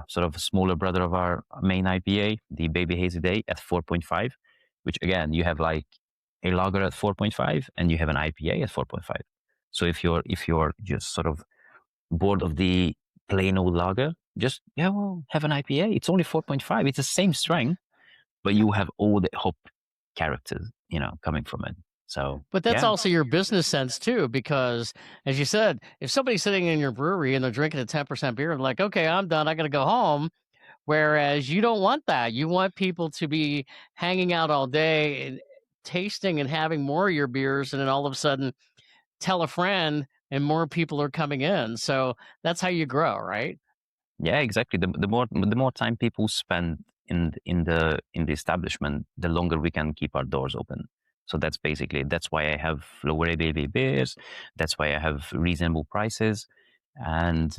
sort of smaller brother of our main IPA, the Baby Hazy Day, at 4.5, which again, you have like a lager at 4.5 and you have an IPA at 4.5. So if you're just sort of bored of the plain old lager, just have an IPA. It's only 4.5. It's the same strength, but you have all the hop characters, coming from it. So, but that's also your business sense too, because as you said, if somebody's sitting in your brewery and they're drinking a 10% beer, and like, okay, I'm done, I got to go home. Whereas you don't want that. You want people to be hanging out all day and tasting and having more of your beers, and then all of a sudden tell a friend and more people are coming in. So that's how you grow, right? Yeah, exactly. The more time people spend in the establishment, the longer we can keep our doors open. So that's why I have lower ABV beers. That's why I have reasonable prices, and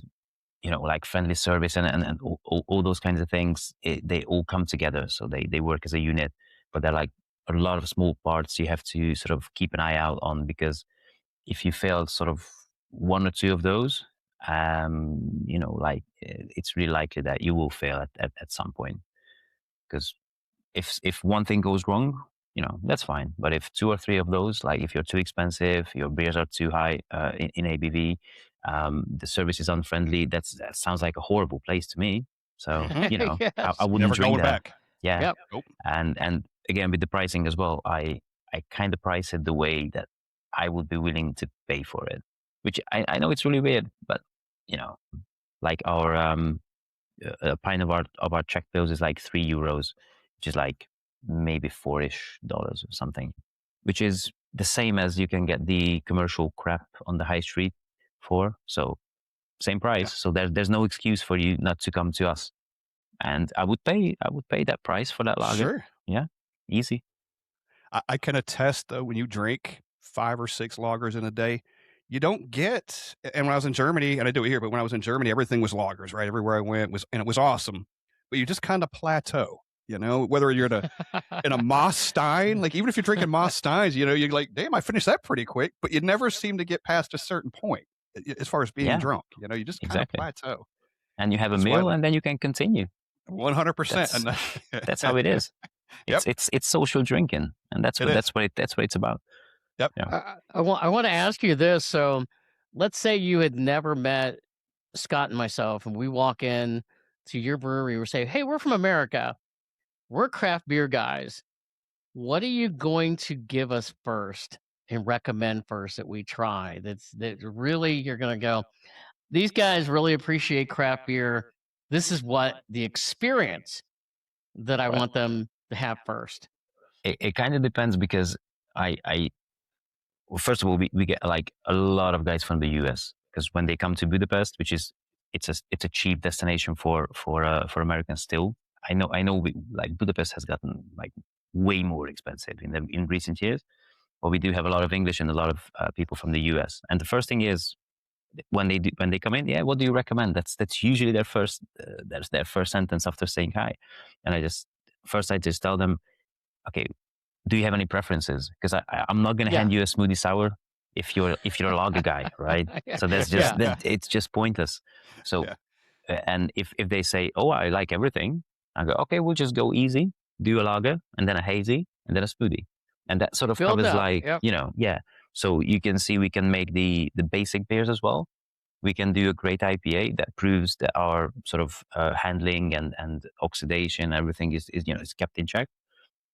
like friendly service and all those kinds of things. They all come together, so they work as a unit. But they're like a lot of small parts you have to sort of keep an eye out on, because if you fail sort of 1 or 2 of those, it's really likely that you will fail at some point, because if one thing goes wrong, that's fine. But if 2 or 3 of those, like if you're too expensive, your beers are too high in ABV, the service is unfriendly, that sounds like a horrible place to me. So Yes. I wouldn't Never drink going that. back. Yeah. Yep. Nope. And again, with the pricing as well, I kind of price it the way that I would be willing to pay for it, which I know it's really weird, but like our a pint of our Czech pills is like €3, which is like maybe $4-ish or something, which is the same as you can get the commercial crap on the high street for. So same price. Yeah. So there's no excuse for you not to come to us. And I would pay that price for that lager. Sure. Yeah, easy. I can attest though, when you drink 5 or 6 lagers in a day, you don't get. And when I was in Germany, and I do it here, but when I was in Germany, everything was lagers, right? Everywhere I went and it was awesome. But you just kind of plateau, whether you're in a Moss Stein, like even if you're drinking Moss Steins, you're like, damn, I finished that pretty quick. But you never seem to get past a certain point as far as being drunk. You just kind of plateau. And you have a meal, and then you can continue. 100%. That's how it is. It's social drinking, and that's what it's about. Yep. Yeah. I want to ask you this. So, let's say you had never met Scott and myself, and we walk in to your brewery. We say, "Hey, we're from America. We're craft beer guys. What are you going to give us first and recommend first that we try? That really you're going to go. These guys really appreciate craft beer. This is what the experience that I want them to have first." It kind of depends, because well, first of all, we get like a lot of guys from the US, because when they come to Budapest, which is it's a cheap destination for Americans still. I know like Budapest has gotten like way more expensive in recent years, but we do have a lot of English and a lot of people from the US. And the first thing is, when they come in, what do you recommend? That's usually their first sentence after saying hi. And I just tell them, okay, do you have any preferences? Because I'm not going to hand you a smoothie sour if you're a lager guy, right? So that's just it's just pointless. So and if they say, oh, I like everything, I go, okay, we'll just go easy, do a lager, and then a hazy, and then a smoothie, and that sort of covers So you can see we can make the basic beers as well. We can do a great IPA that proves that our sort of handling and oxidation, everything is kept in check.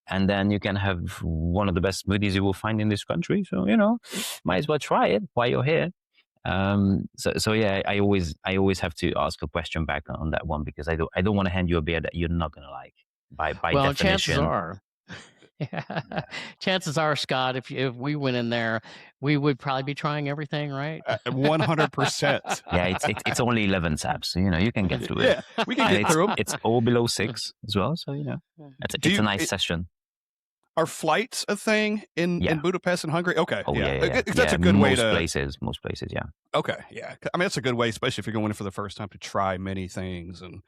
And then you can have one of the best smoothies you will find in this country. So, might as well try it while you're here. I always have to ask a question back on that one, because I don't want to hand you a beer that you're not going to like by definition. Chances are, Scott, if we went in there, we would probably be trying everything, right? 100%. Yeah, it's only 11 taps, so you can get through it. Yeah, we can get through them. It's all below 6 as well, so it's a nice session. Are flights a thing in Budapest and Hungary? Okay. Oh, yeah. That's a good way to... Most places, yeah. Okay, yeah. I mean, that's a good way, especially if you're going in for the first time, to try many things and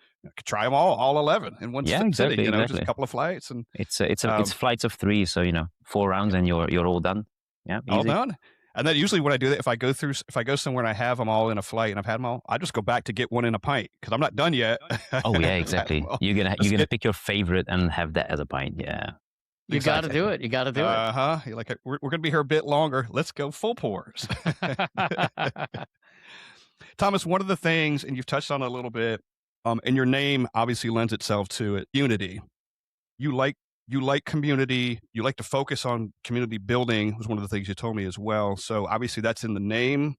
try them all 11 in one city. Exactly. Just a couple of flights. And it's flights of 3, so 4 rounds and you're all done. Yeah, easy. All done. And then usually when I do that, if I go somewhere and I have them all in a flight and I've had them all, I just go back to get one in a pint, because I'm not done yet. Oh yeah, exactly. You're gonna pick your favorite and have that as a pint. Yeah. You got to do it. You got to do it. You're like, we're going to be here a bit longer. Let's go full pours. Tamas, one of the things, and you've touched on it a little bit, and your name obviously lends itself to it, Unity. You like community. You like to focus on community building, was one of the things you told me as well. So obviously that's in the name.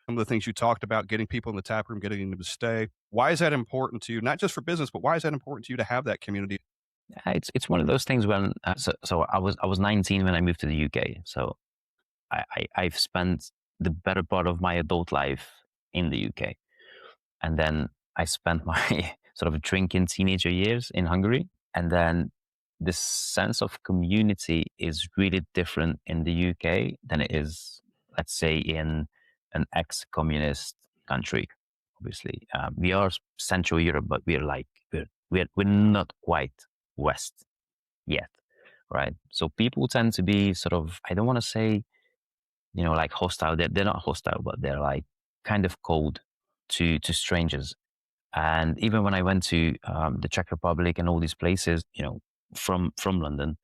Some of the things you talked about, getting people in the tap room, getting them to stay. Why is that important to you? Not just for business, but why is that important to you to have that community? It's one of those things when so I was 19 when I moved to the UK. So I've spent the better part of my adult life in the UK, and then I spent my sort of drinking teenager years in Hungary. And then this sense of community is really different in the UK than it is, let's say, in an ex-communist country. Obviously, we are Central Europe, but we're not quite West yet, right? So people tend to be sort of, I don't want to say, like hostile. They're not hostile, but they're like kind of cold to strangers. And even when I went to the Czech Republic and all these places, from London,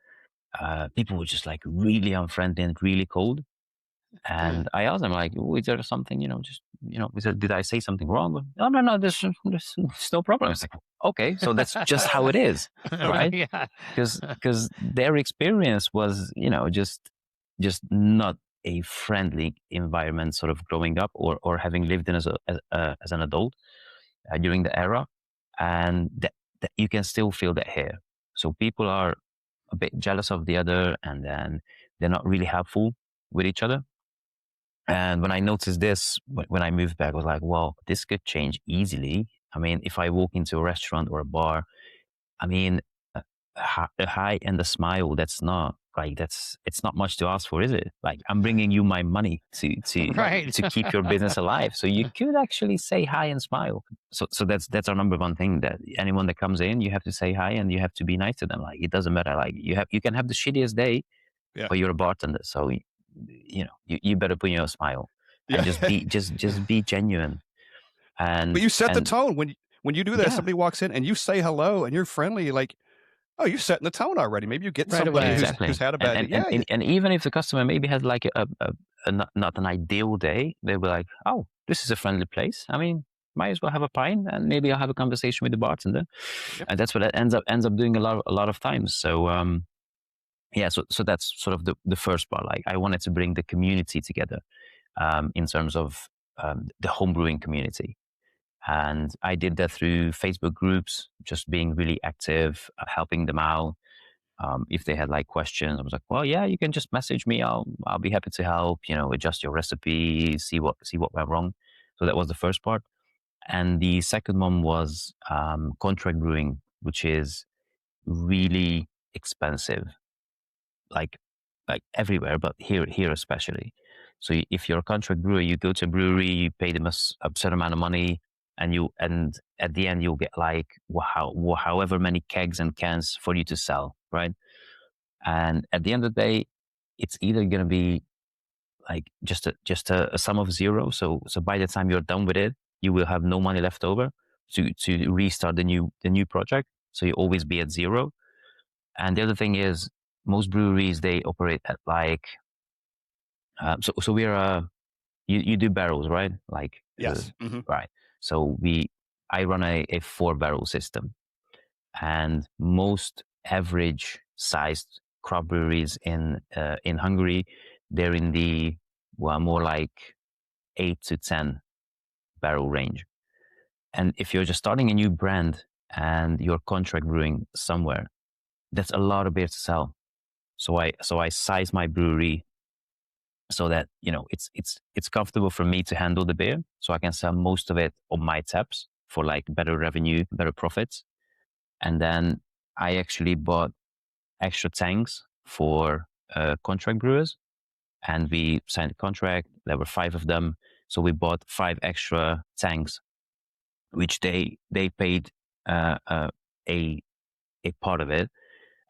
people were just like really unfriendly and really cold. And I asked them like, oh, is there something, did I say something wrong? No, there's no problem. It's like, okay, so that's just how it is, right? Yeah. Because their experience was, just not a friendly environment, sort of growing up or having lived in as an adult during the era, and that you can still feel that here. So people are a bit jealous of the other, and then they're not really helpful with each other. And when I noticed this, when I moved back, I was like, well, this could change easily. I mean, if I walk into a restaurant or a bar, I mean, a hi and a smile, it's not much to ask for, is it? Like, I'm bringing you my money to Right. to keep your business alive. So you could actually say hi and smile. So that's our number one thing, that anyone that comes in, you have to say hi and you have to be nice to them. Like, it doesn't matter. Like, you can have the shittiest day, but you're a bartender. So you better put in a smile and just be genuine. And but you set the tone when you do that. Somebody walks in and you say hello and you're friendly, like, oh, you're setting the tone already. Maybe you get Right somebody away. who's had a bad day. And even if the customer maybe has like a not an ideal day, they'll be like, oh, this is a friendly place. I mean, might as well have a pint and maybe I'll have a conversation with the bartender. And that's what it ends up doing a lot of times. So so that's sort of the first part. Like, I wanted to bring the community together in terms of the homebrewing community. And I did that through Facebook groups, just being really active, helping them out. If they had like questions, I was like, well, yeah, you can just message me. I'll be happy to help, adjust your recipe, see what went wrong. So that was the first part. And the second one was contract brewing, which is really expensive, like everywhere, but here especially. So if you're a contract brewer, you go to a brewery, you pay them a certain amount of money, and at the end you'll get like however many kegs and cans for you to sell, right? And at the end of the day, it's either going to be like just a sum of zero. So by the time you're done with it, you will have no money left over to restart the new project. So you always be at zero. And the other thing is, most breweries, they operate at like so we're you do barrels, right? Like, yes, right. So I run a 4-barrel system, and most average sized craft breweries in Hungary, they're in the more like 8 to 10 barrel range. And if you're just starting a new brand and you're contract brewing somewhere, that's a lot of beer to sell. So I size my brewery so that it's comfortable for me to handle the beer, so I can sell most of it on my taps for like better revenue, better profits. And then I actually bought extra tanks for contract brewers, and we signed a contract. There were 5 of them, so we bought 5 extra tanks, which they paid a part of it,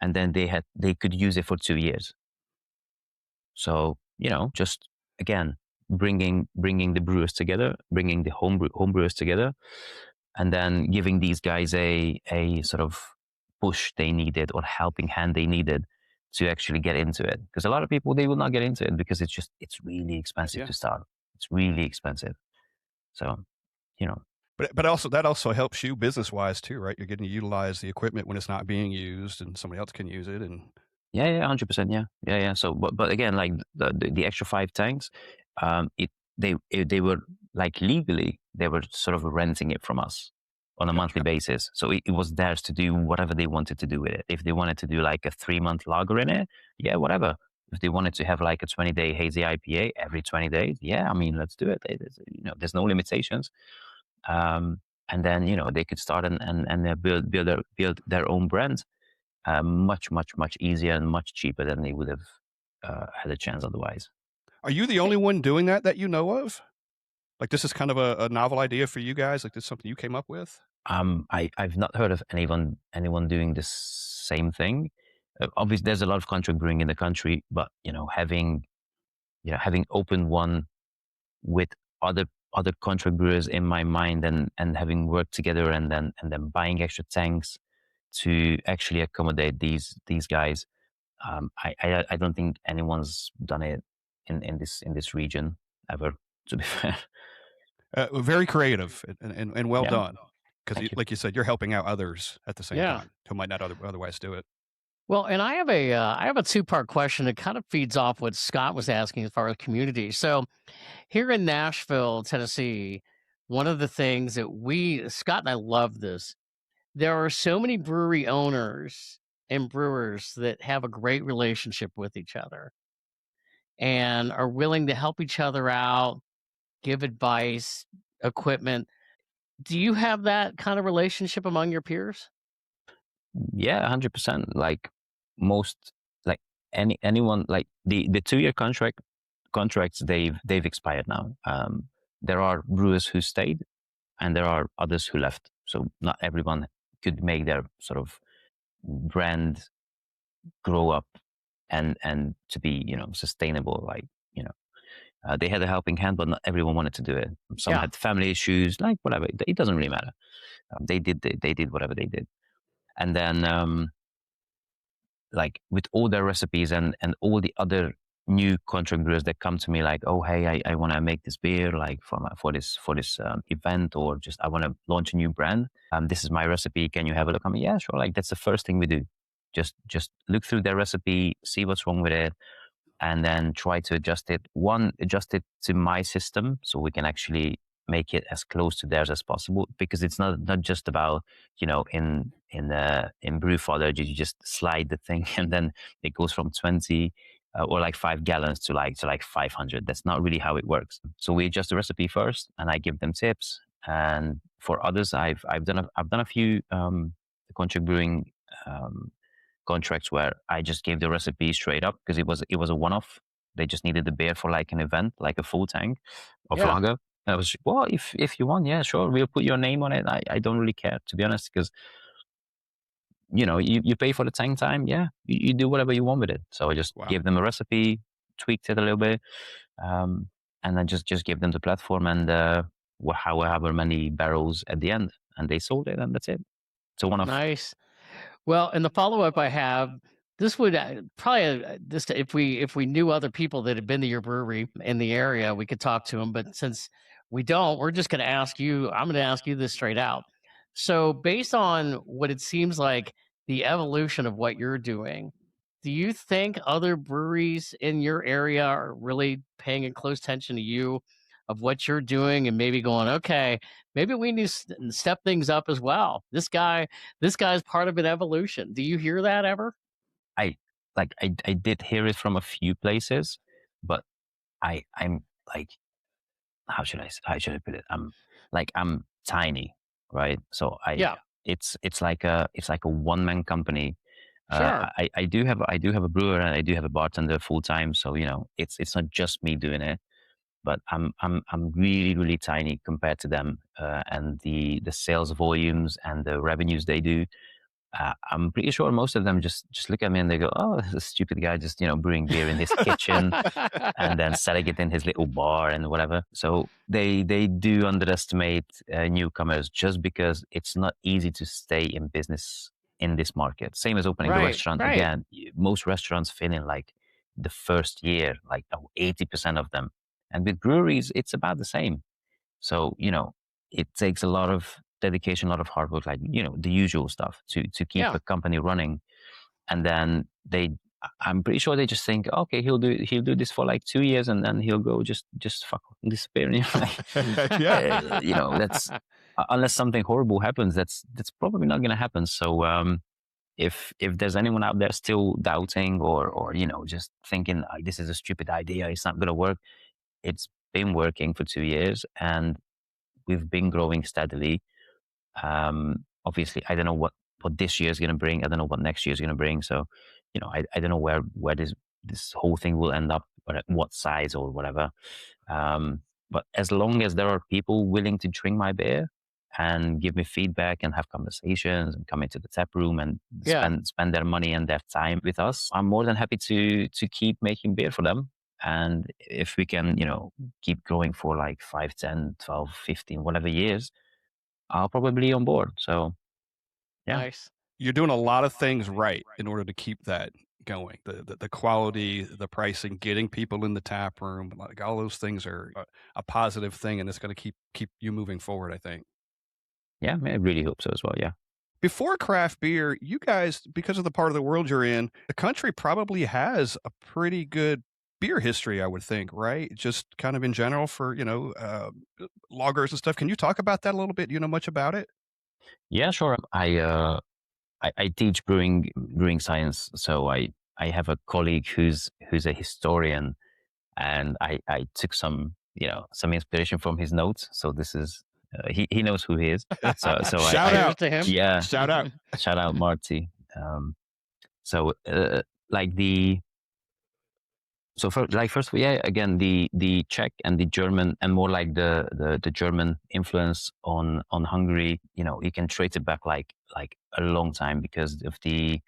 and then they could use it for 2 years. So just again bringing the brewers together, bringing the homebrewers together, and then giving these guys a sort of push they needed, or helping hand they needed to actually get into it. Because a lot of people, they will not get into it because it's really expensive to start. It's really expensive. So, But also, that also helps you business wise too, right? You're getting to utilize the equipment when it's not being used, and somebody else can use it. And 100%, yeah. So, but again, like the extra 5 tanks, they were like legally, they were sort of renting it from us on a monthly basis. So it was theirs to do whatever they wanted to do with it. If they wanted to do like a 3-month lager in it, yeah, whatever. If they wanted to have like a 20-day hazy IPA every 20 days, yeah, I mean, let's do it. There's no limitations. And then they could start and build their own brand much easier and much cheaper than they would have had a chance otherwise. Are you the only one doing that you know of? Like, this is kind of a novel idea for you guys? Like, this is something you came up with? I've not heard of anyone doing the same thing. Obviously, there's a lot of contract brewing in the country, but having opened one with other contract brewers in my mind, and having worked together, and then buying extra tanks, to actually accommodate these guys. I don't think anyone's done it in this region ever. To be fair, Very creative and well Yeah. done. Because, Thank you. like you said, you're helping out others at the same Yeah. time who might not otherwise do it. Well, and I have a two-part question that kind of feeds off what Scott was asking as far as community. So here in Nashville, Tennessee, one of the things that Scott and I love this, there are so many brewery owners and brewers that have a great relationship with each other and are willing to help each other out, give advice, equipment. Do you have that kind of relationship among your peers? Yeah, 100%. Like most, like anyone, like the 2-year contracts they've expired now. There are brewers who stayed, and there are others who left. So not everyone could make their sort of brand grow up and to be sustainable. Like they had a helping hand, but not everyone wanted to do it. Some Yeah. had family issues, like whatever. It doesn't really matter. They did whatever they did, and then like with all their recipes and all the other new contract brewers that come to me like, oh hey, I want to make this beer like for this event, or just I want to launch a new brand. This is my recipe. Can you have a look? I mean, yeah, sure. Like that's the first thing we do. Just look through their recipe, see what's wrong with it, and then try to adjust it. Adjust it to my system so we can actually make it as close to theirs as possible, because it's not just about in Brewfather you just slide the thing and then it goes from 20 or like 5 gallons to like 500. That's not really how it works. So we adjust the recipe first, and I give them tips. And for others, I've done a few contract brewing contracts where I just gave the recipe straight up, because it was a one-off. They just needed the beer for like an event, like a full tank of lager. And I was, well, if you want, yeah, sure, we'll put your name on it. I don't really care, to be honest, because you pay for the tank time. Yeah, you do whatever you want with it. So I just gave them a recipe, tweaked it a little bit, and then just gave them the platform and however many barrels at the end, and they sold it, and that's it. It's a one-off. Nice. Well, and the follow-up I have, this would probably this if we knew other people that had been to your brewery in the area, we could talk to them. But since we don't, we're just going to ask you. I'm going to ask you this straight out. So, based on what it seems like the evolution of what you're doing, do you think other breweries in your area are really paying a close attention to you, of what you're doing, and maybe going, okay, maybe we need to step things up as well? This guy's part of an evolution. Do you hear that ever? I did hear it from a few places, but I'm like, how should I put it? I'm tiny, right? So it's like a one-man company. Sure. I do have a brewer, and I do have a bartender full time. So it's not just me doing it, but I'm really, really tiny compared to them, and the sales volumes and the revenues they do. I'm pretty sure most of them just look at me and they go, "Oh, this is a stupid guy just brewing beer in his kitchen and then selling it in his little bar and whatever." So they do underestimate newcomers, just because it's not easy to stay in business in this market. Same as opening a restaurant. Right. Again, most restaurants fail in like the first year, like 80% of them. And with breweries, it's about the same. So it takes a lot of dedication, a lot of hard work, like the usual stuff to keep a company running. And then I'm pretty sure they just think, okay, he'll do this for like 2 years, and then he'll go just fuck disappear. That's unless something horrible happens, that's probably not going to happen. So if there's anyone out there still doubting or just thinking this is a stupid idea, it's not going to work, it's been working for 2 years, and we've been growing steadily. Obviously, I don't know what this year is going to bring. I don't know what next year is going to bring. So, I don't know where this whole thing will end up, or at what size or whatever. But as long as there are people willing to drink my beer and give me feedback and have conversations and come into the tap room and spend their money and their time with us, I'm more than happy to keep making beer for them. And if we can, keep growing for like 5, 10, 12, 15, whatever years, I'll probably be on board. So, yeah. Nice. you're doing a lot of things right in order to keep that going. The quality, the pricing, getting people in the tap room, like all those things are a positive thing, and it's going to keep you moving forward, I think. Yeah, I really hope so as well. Yeah. Before craft beer, you guys, because of the part of the world you're in, the country probably has a pretty good beer history, I would think, right? Just kind of in general for, lagers and stuff. Can you talk about that a little bit? Do you know much about it? Yeah, sure. I teach brewing science, so I have a colleague who's a historian, and I took some inspiration from his notes. So this is he knows who he is. So Shout out to him. Yeah, Shout out. shout out Marty. So like the so for like first yeah, again the Czech and the German, and more like the German influence on Hungary, you can trace it back like a long time because of the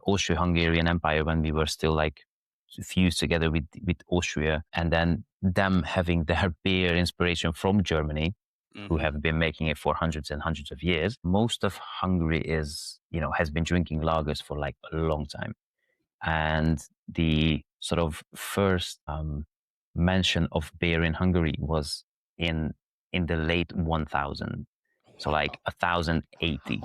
Austro-Hungarian Empire, when we were still like fused together with Austria, and then them having their beer inspiration from Germany, who have been making it for hundreds and hundreds of years. Most of Hungary has been drinking lagers for like a long time. And the sort of first mention of beer in Hungary was in the late 1000, so like 1080,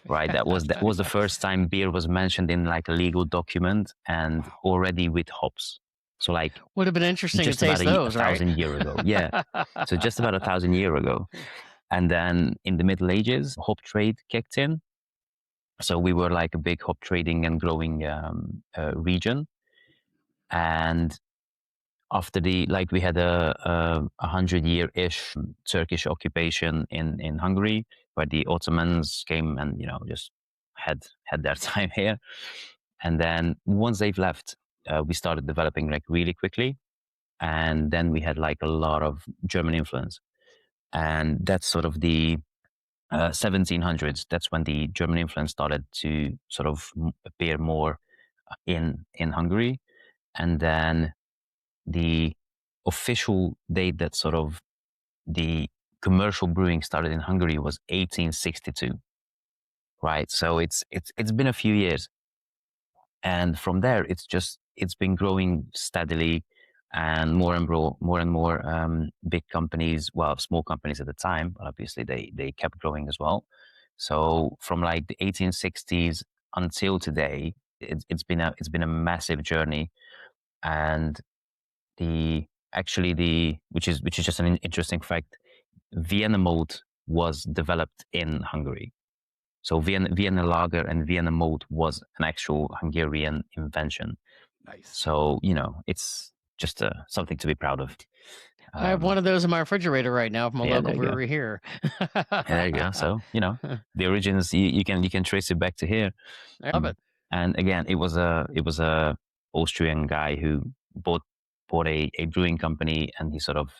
right? That was the first time beer was mentioned in like a legal document, and already with hops. So like would have been interesting just to taste about those, a thousand years ago. Yeah, so just about 1,000 years ago. And then in the Middle Ages, hop trade kicked in. So we were like a big hop trading and growing region. And after we had a 100-year-ish Turkish occupation in Hungary, where the Ottomans came and just had their time here. And then once they've left, we started developing like really quickly. And then we had like a lot of German influence. And that's sort of the 1700s. That's when the German influence started to sort of appear more in Hungary. And then the official date that sort of the commercial brewing started in Hungary was 1862, right? So it's been a few years, and from there it's been growing steadily, and more and more big companies, well, small companies at the time, but obviously they kept growing as well. So from like the 1860s until today, it's been a massive journey. And which is just an interesting fact, Vienna malt was developed in Hungary. So Vienna lager and Vienna malt was an actual Hungarian invention. Nice. So it's just something to be proud of. I have one of those in my refrigerator right now from a local brewery here. There you go. So the origins, you can trace it back to here. I love it. And again, it was a Austrian guy who bought a brewing company, and he sort of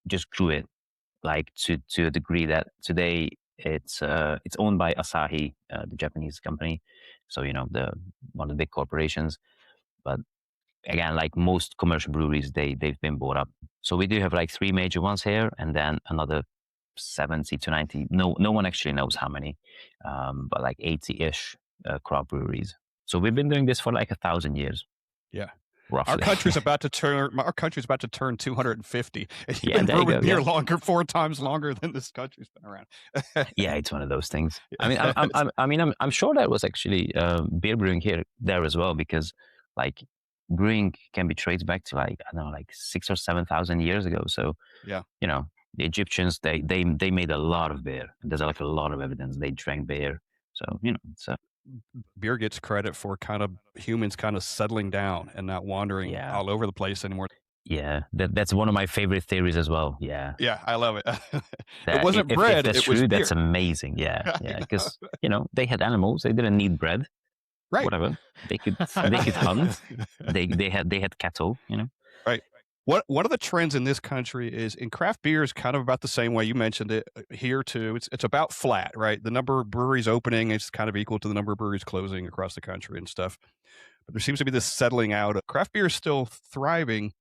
just grew it like to a degree that today it's owned by Asahi, the Japanese company. So the one of the big corporations. But again, like most commercial breweries, they've been bought up. So we do have like 3 major ones here, and then another 70 to 90. No one actually knows how many, but like 80-ish craft breweries. So we've been doing this for like 1,000 years. Yeah. Roughly. Our country's about to turn 250. And you've Yeah, been there you brewing go, beer yeah. longer, 4 times longer than this country's been around. Yeah, it's one of those things. I'm sure there was actually beer brewing there as well, because like brewing can be traced back to like, I don't know, like 6,000 or 7,000 years ago. So yeah, the Egyptians, they made a lot of beer. There's like a lot of evidence they drank beer. So it's beer gets credit for kind of humans kind of settling down and not wandering all over the place anymore. Yeah, that's one of my favorite theories as well. Yeah, I love it. It wasn't bread. If that's it was true, beer. that's amazing. Yeah, because they had animals. They didn't need bread. Right. Whatever. They could hunt. They had cattle. Right. One of the trends in this country is in craft beer is kind of about the same way you mentioned it here too. It's about flat, right? The number of breweries opening is kind of equal to the number of breweries closing across the country and stuff. But there seems to be this settling out. Craft beer is still thriving,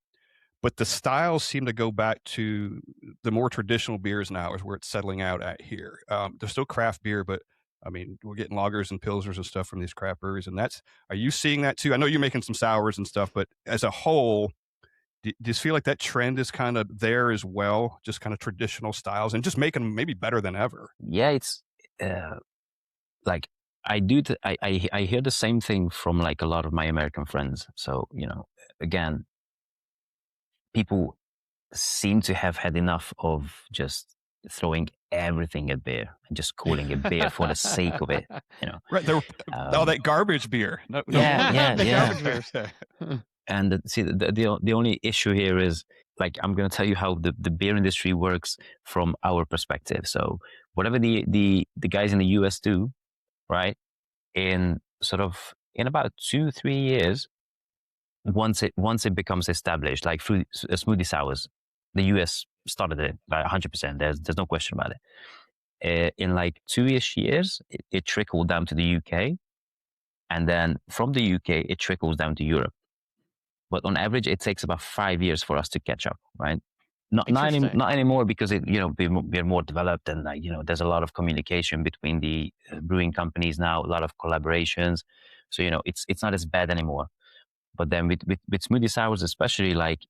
but the styles seem to go back to the more traditional beers now is where it's settling out at here. There's still craft beer, but I mean, we're getting lagers and pilsners and stuff from these craft breweries, and are you seeing that too? I know you're making some sours and stuff, but as a whole, do you feel like that trend is kind of there as well? Just kind of traditional styles and just making them maybe better than ever. Yeah, it's like I hear the same thing from like a lot of my American friends. So, again, people seem to have had enough of just throwing everything at beer and just calling it beer for the sake of it. Right? All that garbage beer. No, yeah. And the only issue here is, like, I'm going to tell you how the beer industry works from our perspective. So whatever the guys in the US do, right, in about 2-3 years, once it becomes established, like through smoothie sours, the US started it by 100%. There's no question about it. In like 2-ish years, it trickled down to the UK, and then from the UK, it trickles down to Europe. But on average, it takes about 5 years for us to catch up, right? Not anymore, because we're more developed, and there's a lot of communication between the brewing companies now, a lot of collaborations. So it's not as bad anymore. But then with smoothie sours, especially, like,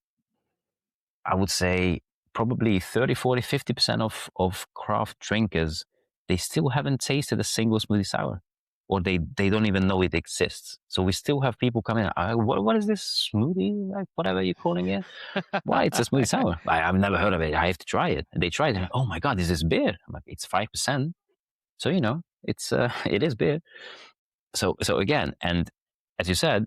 I would say probably 30, 40, 50% of craft drinkers, they still haven't tasted a single smoothie sour, or they don't even know it exists. So we still have people coming, what is this smoothie, like, whatever you're calling it? Why, it's a smoothie sour. I've never heard of it. I have to try it. And they try it. And, oh my God, is this beer? I'm like, it's 5%. So, it is beer. So again, and as you said,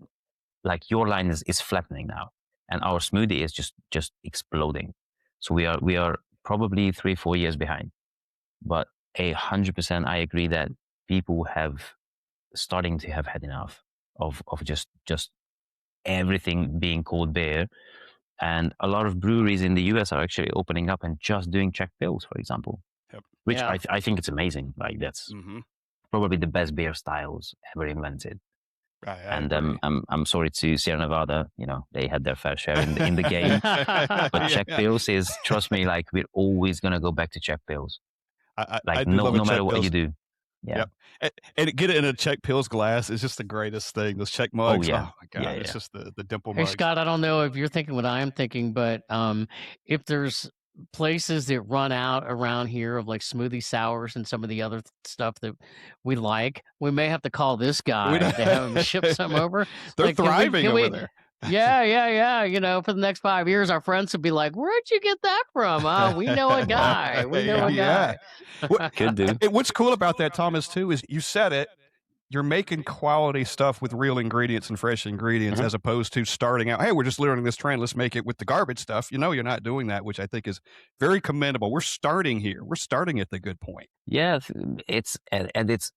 like, your line is flattening now, and our smoothie is just exploding. So we are probably 3-4 years behind, but 100% I agree that people starting to have had enough of just everything being called beer. And a lot of breweries in the US are actually opening up and just doing Czech Pils, for example. Yep. Which I think it's amazing. Like, that's probably the best beer styles ever invented. And I'm sorry to Sierra Nevada, they had their fair share in the game. But Czech Pils is, trust me, like, we're always gonna go back to Czech Pils. No matter what you do. Yeah. Yep. And get it in a Czech Pils glass is just the greatest thing. Those Czech mugs. Oh, yeah. Oh my God. It's just the dimple Hey, mugs. Scott, I don't know if you're thinking what I'm thinking, but if there's places that run out around here of like smoothie sours and some of the other stuff that we like, we may have to call this guy to have him ship some over. They're like, thriving over there. Yeah. For the next 5 years, our friends will be like, "Where'd you get that from?" We know a guy. We know a guy. Could do. What's cool about that, Thomas, too, is you said it. You're making quality stuff with real ingredients and fresh ingredients, as opposed to starting out, hey, we're just learning this trend, let's make it with the garbage stuff. You're not doing that, which I think is very commendable. We're starting here. We're starting at the good point. Yeah, it's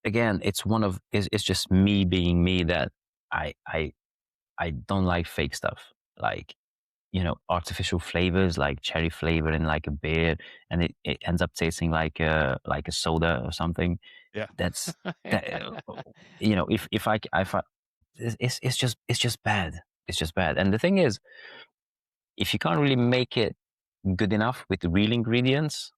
again, it's just me being me, that I don't like fake stuff, like, artificial flavors, like cherry flavor in like a beer, and it ends up tasting like a soda or something. Yeah, that's if I it's just bad. It's just bad. And the thing is, if you can't really make it good enough with the real ingredients,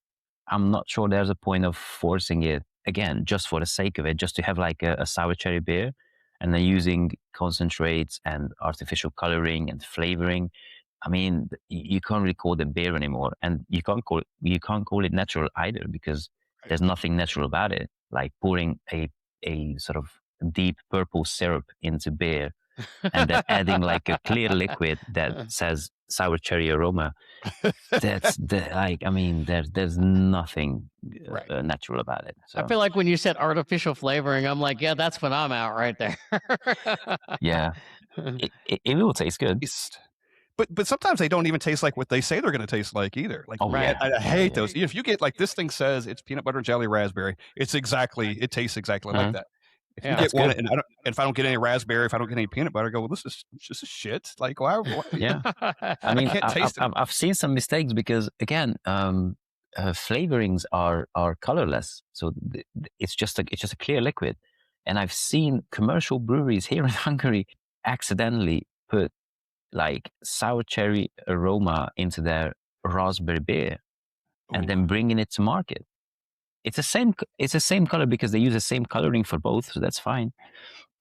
I'm not sure there's a point of forcing it, again, just for the sake of it, just to have like a sour cherry beer, and then using concentrates and artificial coloring and flavoring. I mean, you can't really call it beer anymore, and you can't call it natural either, because there's nothing natural about it. Like pouring a sort of deep purple syrup into beer, and then adding like a clear liquid that says sour cherry aroma. There's nothing natural about it. So. I feel like when you said artificial flavoring, I'm like, yeah, that's when I'm out right there. Yeah, it will taste good. But sometimes they don't even taste like what they say they're going to taste like either. Like, I hate those. If you get, like, this thing says it's peanut butter and jelly raspberry, it tastes exactly like that. If you get one, and if I don't get any raspberry, if I don't get any peanut butter, I go, well, this is just shit. Like, why? Yeah, I mean, I can't taste it. I've seen some mistakes because, again, flavorings are colorless, so it's just a clear liquid. And I've seen commercial breweries here in Hungary accidentally put like sour cherry aroma into their raspberry beer and then bringing it to market. it's the same color because they use the same coloring for both, so that's fine.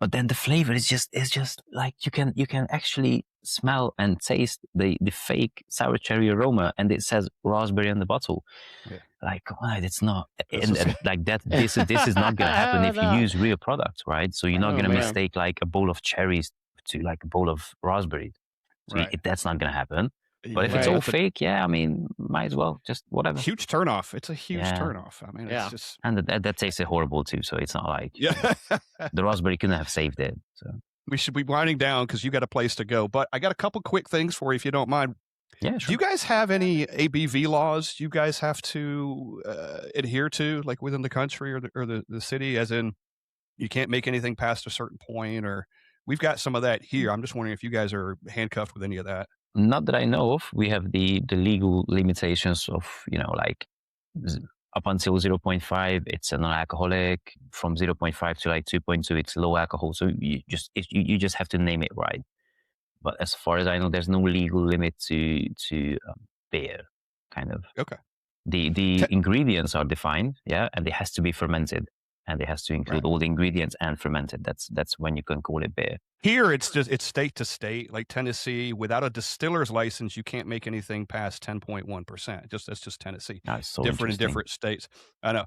But then the flavor is just like you can actually smell and taste the fake sour cherry aroma, and it says raspberry on the bottle. Yeah. Like, come on, it's not, and like that. This is not going to happen if you use real products, right? So you're not going to mistake like a bowl of cherries to like a bowl of raspberries. So that's not going to happen. But if it's all fake, I mean, might as well just whatever. Huge turnoff. It's a huge turnoff. I mean, it's just, and that tastes horrible too. So it's not like the raspberry couldn't have saved it. So we should be winding down because you got a place to go. But I got a couple quick things for you if you don't mind. Yeah, sure. Do you guys have any ABV laws you guys have to adhere to, like within the country or the city? As in, you can't make anything past a certain point, or we've got some of that here. I'm just wondering if you guys are handcuffed with any of that. Not that I know of. We have the legal limitations of, like up until 0.5, it's a non-alcoholic. From 0.5 to like 2.2, it's low alcohol. So you just have to name it right. But as far as I know, there's no legal limit to beer, kind of. Okay. The ingredients are defined, and it has to be fermented, and it has to include all the ingredients and fermented. That's when you can call it beer. Here, it's state to state. Like Tennessee, without a distiller's license, you can't make anything past 10.1%. That's just Tennessee. That's so different in different states. I know,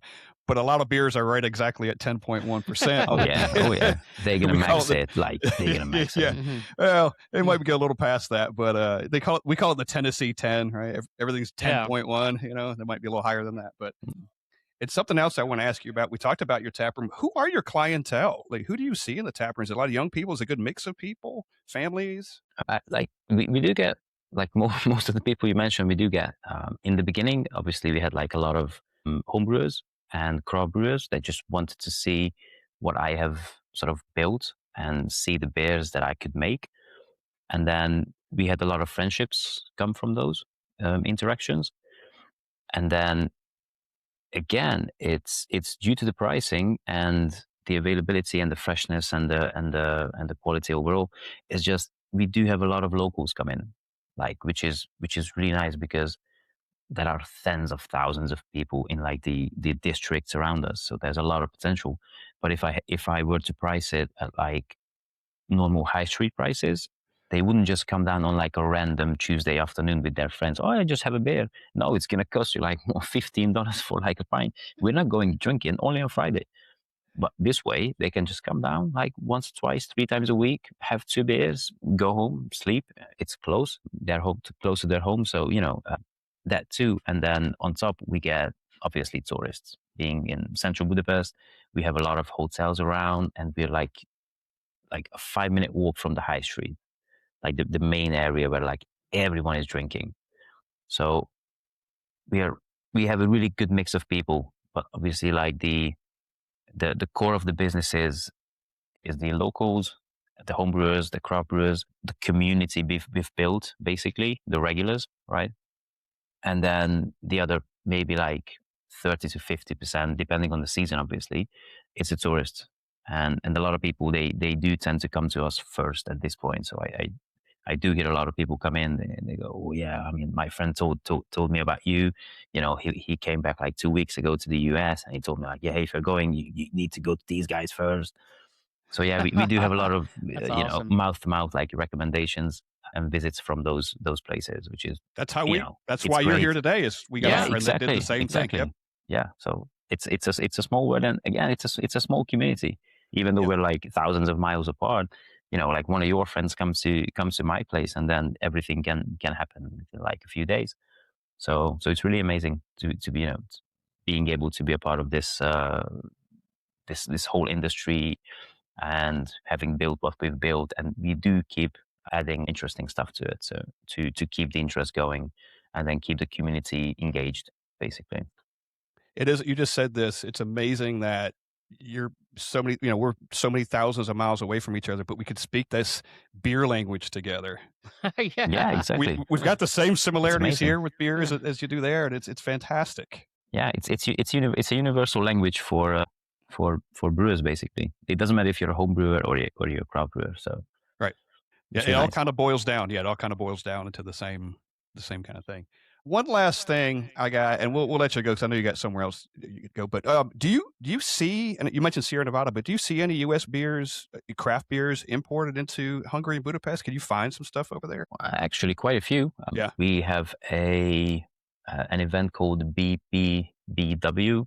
but a lot of beers are right exactly at 10.1%. Oh yeah. They're gonna max it. Like they're gonna max it. Mm-hmm. Well, it might get a little past that, but we call it the Tennessee 10, right? Everything's 10.1. They might be a little higher than that, but. It's something else I want to ask you about. We talked about your tap room. Who are your clientele? Like, who do you see in the tap room? Is it a lot of young people? Is it a good mix of people, families? Like we do get like most of the people you mentioned. We do get in the beginning. Obviously, we had like a lot of homebrewers and craft brewers that just wanted to see what I have sort of built and see the beers that I could make. And then we had a lot of friendships come from those interactions. And then again, it's due to the pricing and the availability and the freshness and the quality overall. It's just we do have a lot of locals come in, like which is really nice because there are tens of thousands of people in like the districts around us. So there's a lot of potential. But if I were to price it at like normal high street prices, they wouldn't just come down on like a random Tuesday afternoon with their friends. Oh, I just have a beer. No, it's going to cost you like $15 for like a pint. We're not going drinking only on Friday. But this way, they can just come down like once, twice, 3 times a week, have 2 beers, go home, sleep. It's close. They're close to their home. So, that too. And then on top, we get obviously tourists. Being in central Budapest, we have a lot of hotels around, and we're like a 5-minute walk from the high street. Like the main area where like everyone is drinking. So we have a really good mix of people, but obviously like the core of the business is the locals, the homebrewers, the craft brewers, the community we've built, basically, the regulars, right? And then the other maybe like 30 to 50%, depending on the season, obviously, it's a tourist. And a lot of people, they do tend to come to us first at this point. So I do get a lot of people come in and they go, oh yeah, I mean, my friend told me about you. He came back like 2 weeks ago to the US, and he told me like, yeah, if you're going, you need to go to these guys first. So yeah, we do have a lot of, awesome. mouth to mouth, like recommendations and visits from those places, which is, that's how that's why you're here today, is we got a friend that did the same thing. Yep. Yeah. So it's a small world. And again, it's a small community, even though we're like thousands of miles apart. Like one of your friends comes to my place, and then everything can happen in like a few days. So it's really amazing to be, being able to be a part of this this whole industry, and having built what we've built, and we do keep adding interesting stuff to it. So to keep the interest going, and then keep the community engaged, basically. It is. You just said this. It's amazing that you're so many, we're so many thousands of miles away from each other, but we could speak this beer language together. Yeah, exactly. We've got the same similarities here with beer as you do there, and it's fantastic. Yeah, it's a universal language for brewers, basically. It doesn't matter if you're a home brewer or you're a craft brewer. So right, yeah, it all kind of boils down. Yeah, it all kind of boils down into the same kind of thing. One last thing I got, and we'll let you go because I know you got somewhere else you could go. But do you see? And you mentioned Sierra Nevada, but do you see any U.S. beers, craft beers, imported into Hungary and Budapest? Can you find some stuff over there? Actually, quite a few. Yeah. We have an event called BBBW,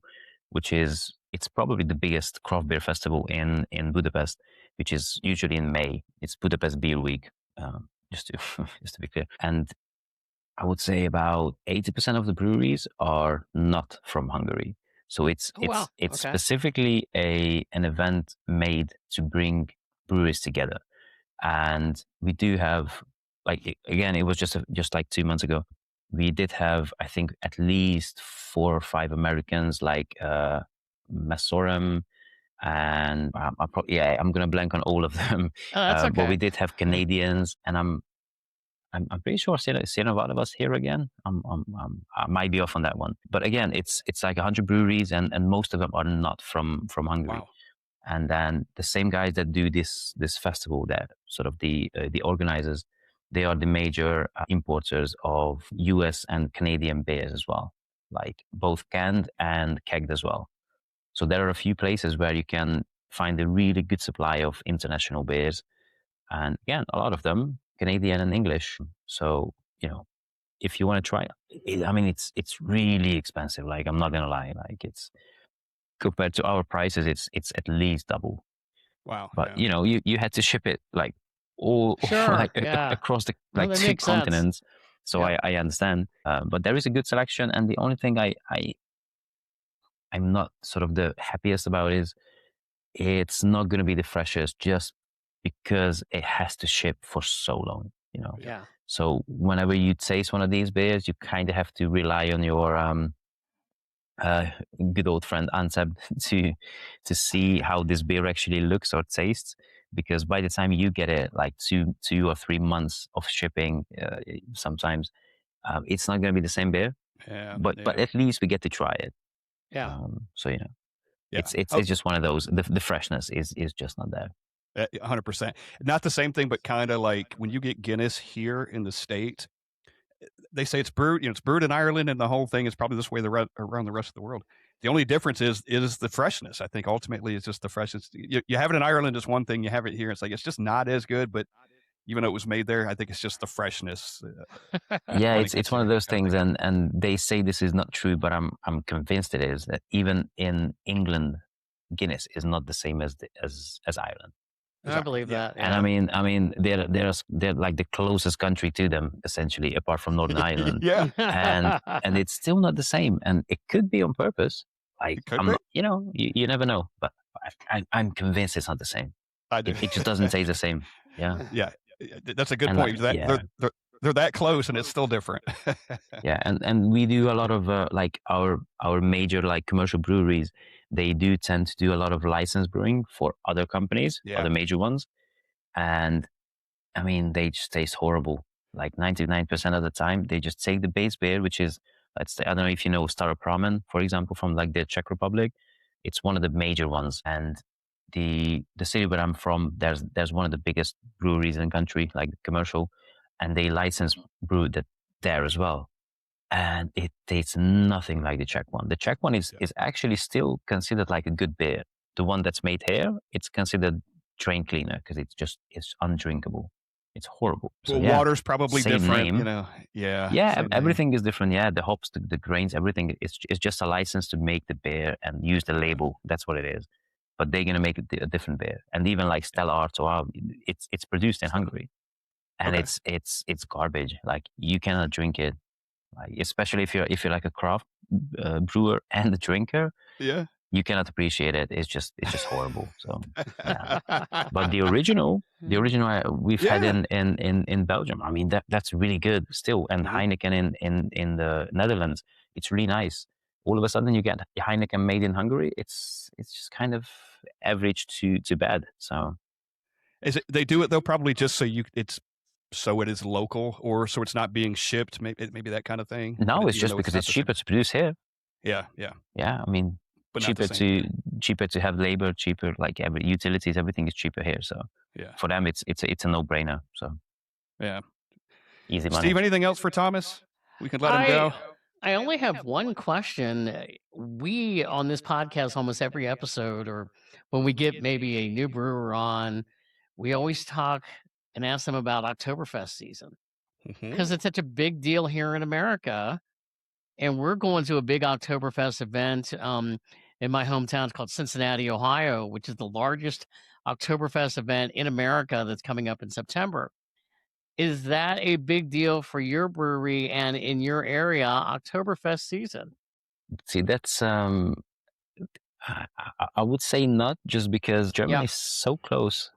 which is it's probably the biggest craft beer festival in Budapest, which is usually in May. It's Budapest Beer Week, just to be clear. And I would say about 80% of the breweries are not from Hungary. So it's Okay. specifically an event made to bring breweries together. And we do have, like, again, it was just like 2 months ago. We did have, I think, at least 4 or 5 Americans, like Massorem, and I'm going to blank on all of them. Oh, that's okay. But we did have Canadians, and I'm pretty sure Sierra Nevada was here again. I might be off on that one, but again, it's like 100 breweries, and most of them are not from Hungary. Wow. And then the same guys that do this festival, that sort of the organizers, they are the major importers of U.S. and Canadian beers as well, like both canned and kegged as well. So there are a few places where you can find a really good supply of international beers, and again, a lot of them Canadian and English. So, if you want to try it, I mean, it's really expensive. Like, I'm not going to lie. Like, it's compared to our prices, it's at least double. Wow. But, yeah. you had to ship it like all Sure, across the No, like that 2 makes sense. continents. So Yeah. I understand. But there is a good selection. And the only thing I'm not sort of the happiest about is it's not going to be the freshest just because it has to ship for so long, Yeah. So whenever you taste one of these beers, you kind of have to rely on your good old friend Anseb to see how this beer actually looks or tastes, because by the time you get it, like 2 or 3 months of shipping, sometimes it's not going to be the same beer. Yeah. But at least we get to try it. Yeah. So Yeah. it's just one of those. The freshness is just not there. 100%. Not the same thing, but kind of like when you get Guinness here in the States, they say it's brewed, it's brewed in Ireland, and the whole thing is probably this way around the rest of the world. The only difference is the freshness. I think ultimately it's just the freshness. You have it in Ireland, it's one thing. You have it here, it's like it's just not as good. But even though it was made there, I think it's just the freshness. Yeah, it's one of those things, and they say this is not true, but I'm convinced it is. That even in England, Guinness is not the same as Ireland. I believe that. And I mean, they're like the closest country to them, essentially, apart from Northern Ireland. Yeah. And it's still not the same, and it could be on purpose. Like, It could be. you never know, but I'm convinced it's not the same. I do. It just doesn't taste the same. Yeah. Yeah, that's a good And point. like, They're that close, and it's still different. Yeah, and we do a lot of like our major like commercial breweries. They do tend to do a lot of license brewing for other companies, Yeah. other major ones, and I mean, they just taste horrible. Like 99% of the time, they just take the base beer, which is, let's say, I don't know if you know Staropramen, for example, from like the Czech Republic. It's one of the major ones, and the city where I'm from, there's one of the biggest breweries in the country, like commercial, and they license brew that there as well. And it tastes nothing like the Czech one. The Czech one is actually still considered like a good beer. The one that's made here, it's considered drain cleaner because it's undrinkable. It's horrible. So, Well, water's probably same different, name. Yeah. Yeah, same name. everything is different. Yeah, the hops, the grains, everything. It's just a license to make the beer and use the label. That's what it is. But they're gonna make a different beer. And even like Stella Artois, it's produced in Hungary, and Okay. it's garbage. Like, you cannot drink it. Like, especially if you're like a craft brewer and a drinker, Yeah. you cannot appreciate it. It's just horrible. So, yeah. But the original we've had in Belgium. I mean, that's really good still. And Heineken in the Netherlands, it's really nice. All of a sudden, you get Heineken made in Hungary. It's just kind of average to bad. So, Is it? They do it though, probably just so it is local, or so it's not being shipped. Maybe that kind of thing. no, But it's just because it's cheaper to produce here. Yeah. Yeah, I mean, But not the cheaper to have labor, cheaper like utilities, everything is cheaper here. So Yeah. for them, it's a no brainer. So Yeah. easy money. Steve, anything else for Tamas? We can let him go. I only have one question. We on this podcast, almost every episode, or when we get maybe a new brewer on, we always talk and ask them about Oktoberfest season because it's such a big deal here in America. And we're going to a big Oktoberfest event in my hometown. It's called Cincinnati, Ohio, which is the largest Oktoberfest event in America that's coming up in September. Is that a big deal for your brewery and in your area, Oktoberfest season? See, that's I would say not, just because Germany is so close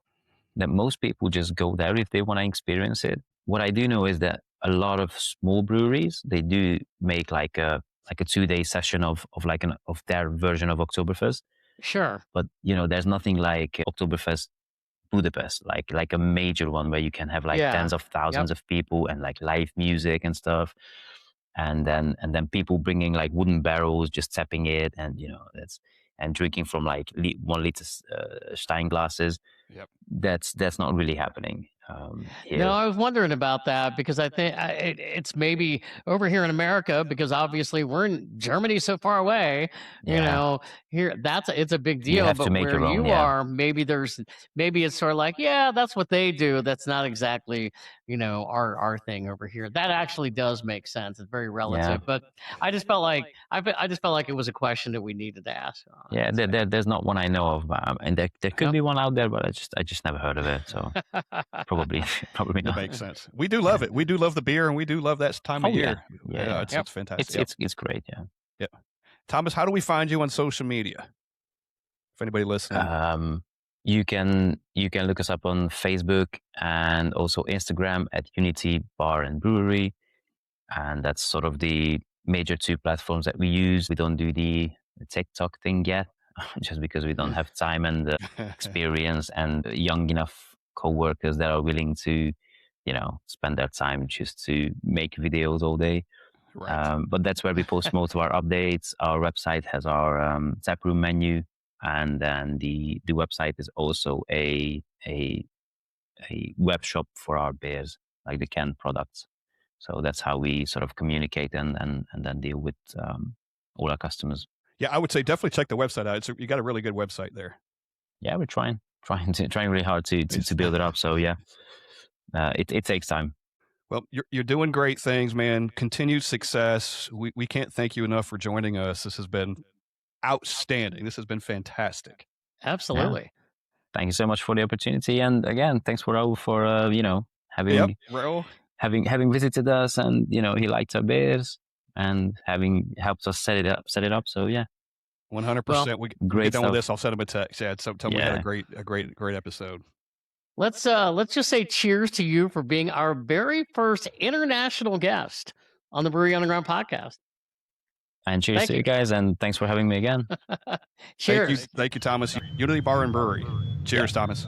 that most people just go there if they want to experience it. What I do know is that a lot of small breweries, they do make like a 2-day session of their version of Oktoberfest. Sure. But there's nothing like Oktoberfest Budapest, like a major one where you can have tens of thousands of people and like live music and stuff. And then people bringing like wooden barrels, just tapping it, and and drinking from like 1 liter Stein glasses. Yep. That's not really happening here. No, I was wondering about that because I think it's maybe over here in America, because obviously we're in Germany so far away. Here it's a big deal. have but to make where your own, you are, maybe it's sort of like, that's what they do. That's not exactly our thing over here. That actually does make sense. It's very relative. But I just felt like it was a question that we needed to ask. There's not one I know of, and there could be one out there, but I just never heard of it. So probably That not. makes sense. We do love it. We do love the beer, and we do love that time of year. Yeah. It's fantastic. It's great. Yeah. Tamas, how do we find you on social media? If anybody listening, you can look us up on Facebook and also Instagram at Unity Bar and Brewery, and that's sort of the major 2 platforms that we use. We don't do the TikTok thing yet, just because we don't have time and experience and young enough co-workers that are willing to, spend their time just to make videos all day. Right. But that's where we post most of our updates. Our website has our taproom menu, and then the website is also a web shop for our beers, like the canned products. So that's how we sort of communicate and then deal with all our customers. Yeah, I would say definitely check the website out. You got a really good website there. Yeah, we're trying really hard to build it up. So it takes time. Well, you're doing great things, man. Continued success. We can't thank you enough for joining us. This has been outstanding. This has been fantastic. Absolutely. Yeah. Thank you so much for the opportunity, and again, thanks for Raul for having visited us, and he liked our beers and having helped us set it up. So 100%. We great get done with stuff. this. I'll send him a text. Yeah, tell me we had a great episode. Let's just say cheers to you for being our very first international guest on the Brewery Underground podcast. And cheers to you guys, and thanks for having me again. Cheers. Thank you, Tamas. Unity Bar and Brewery. Cheers, Tamas.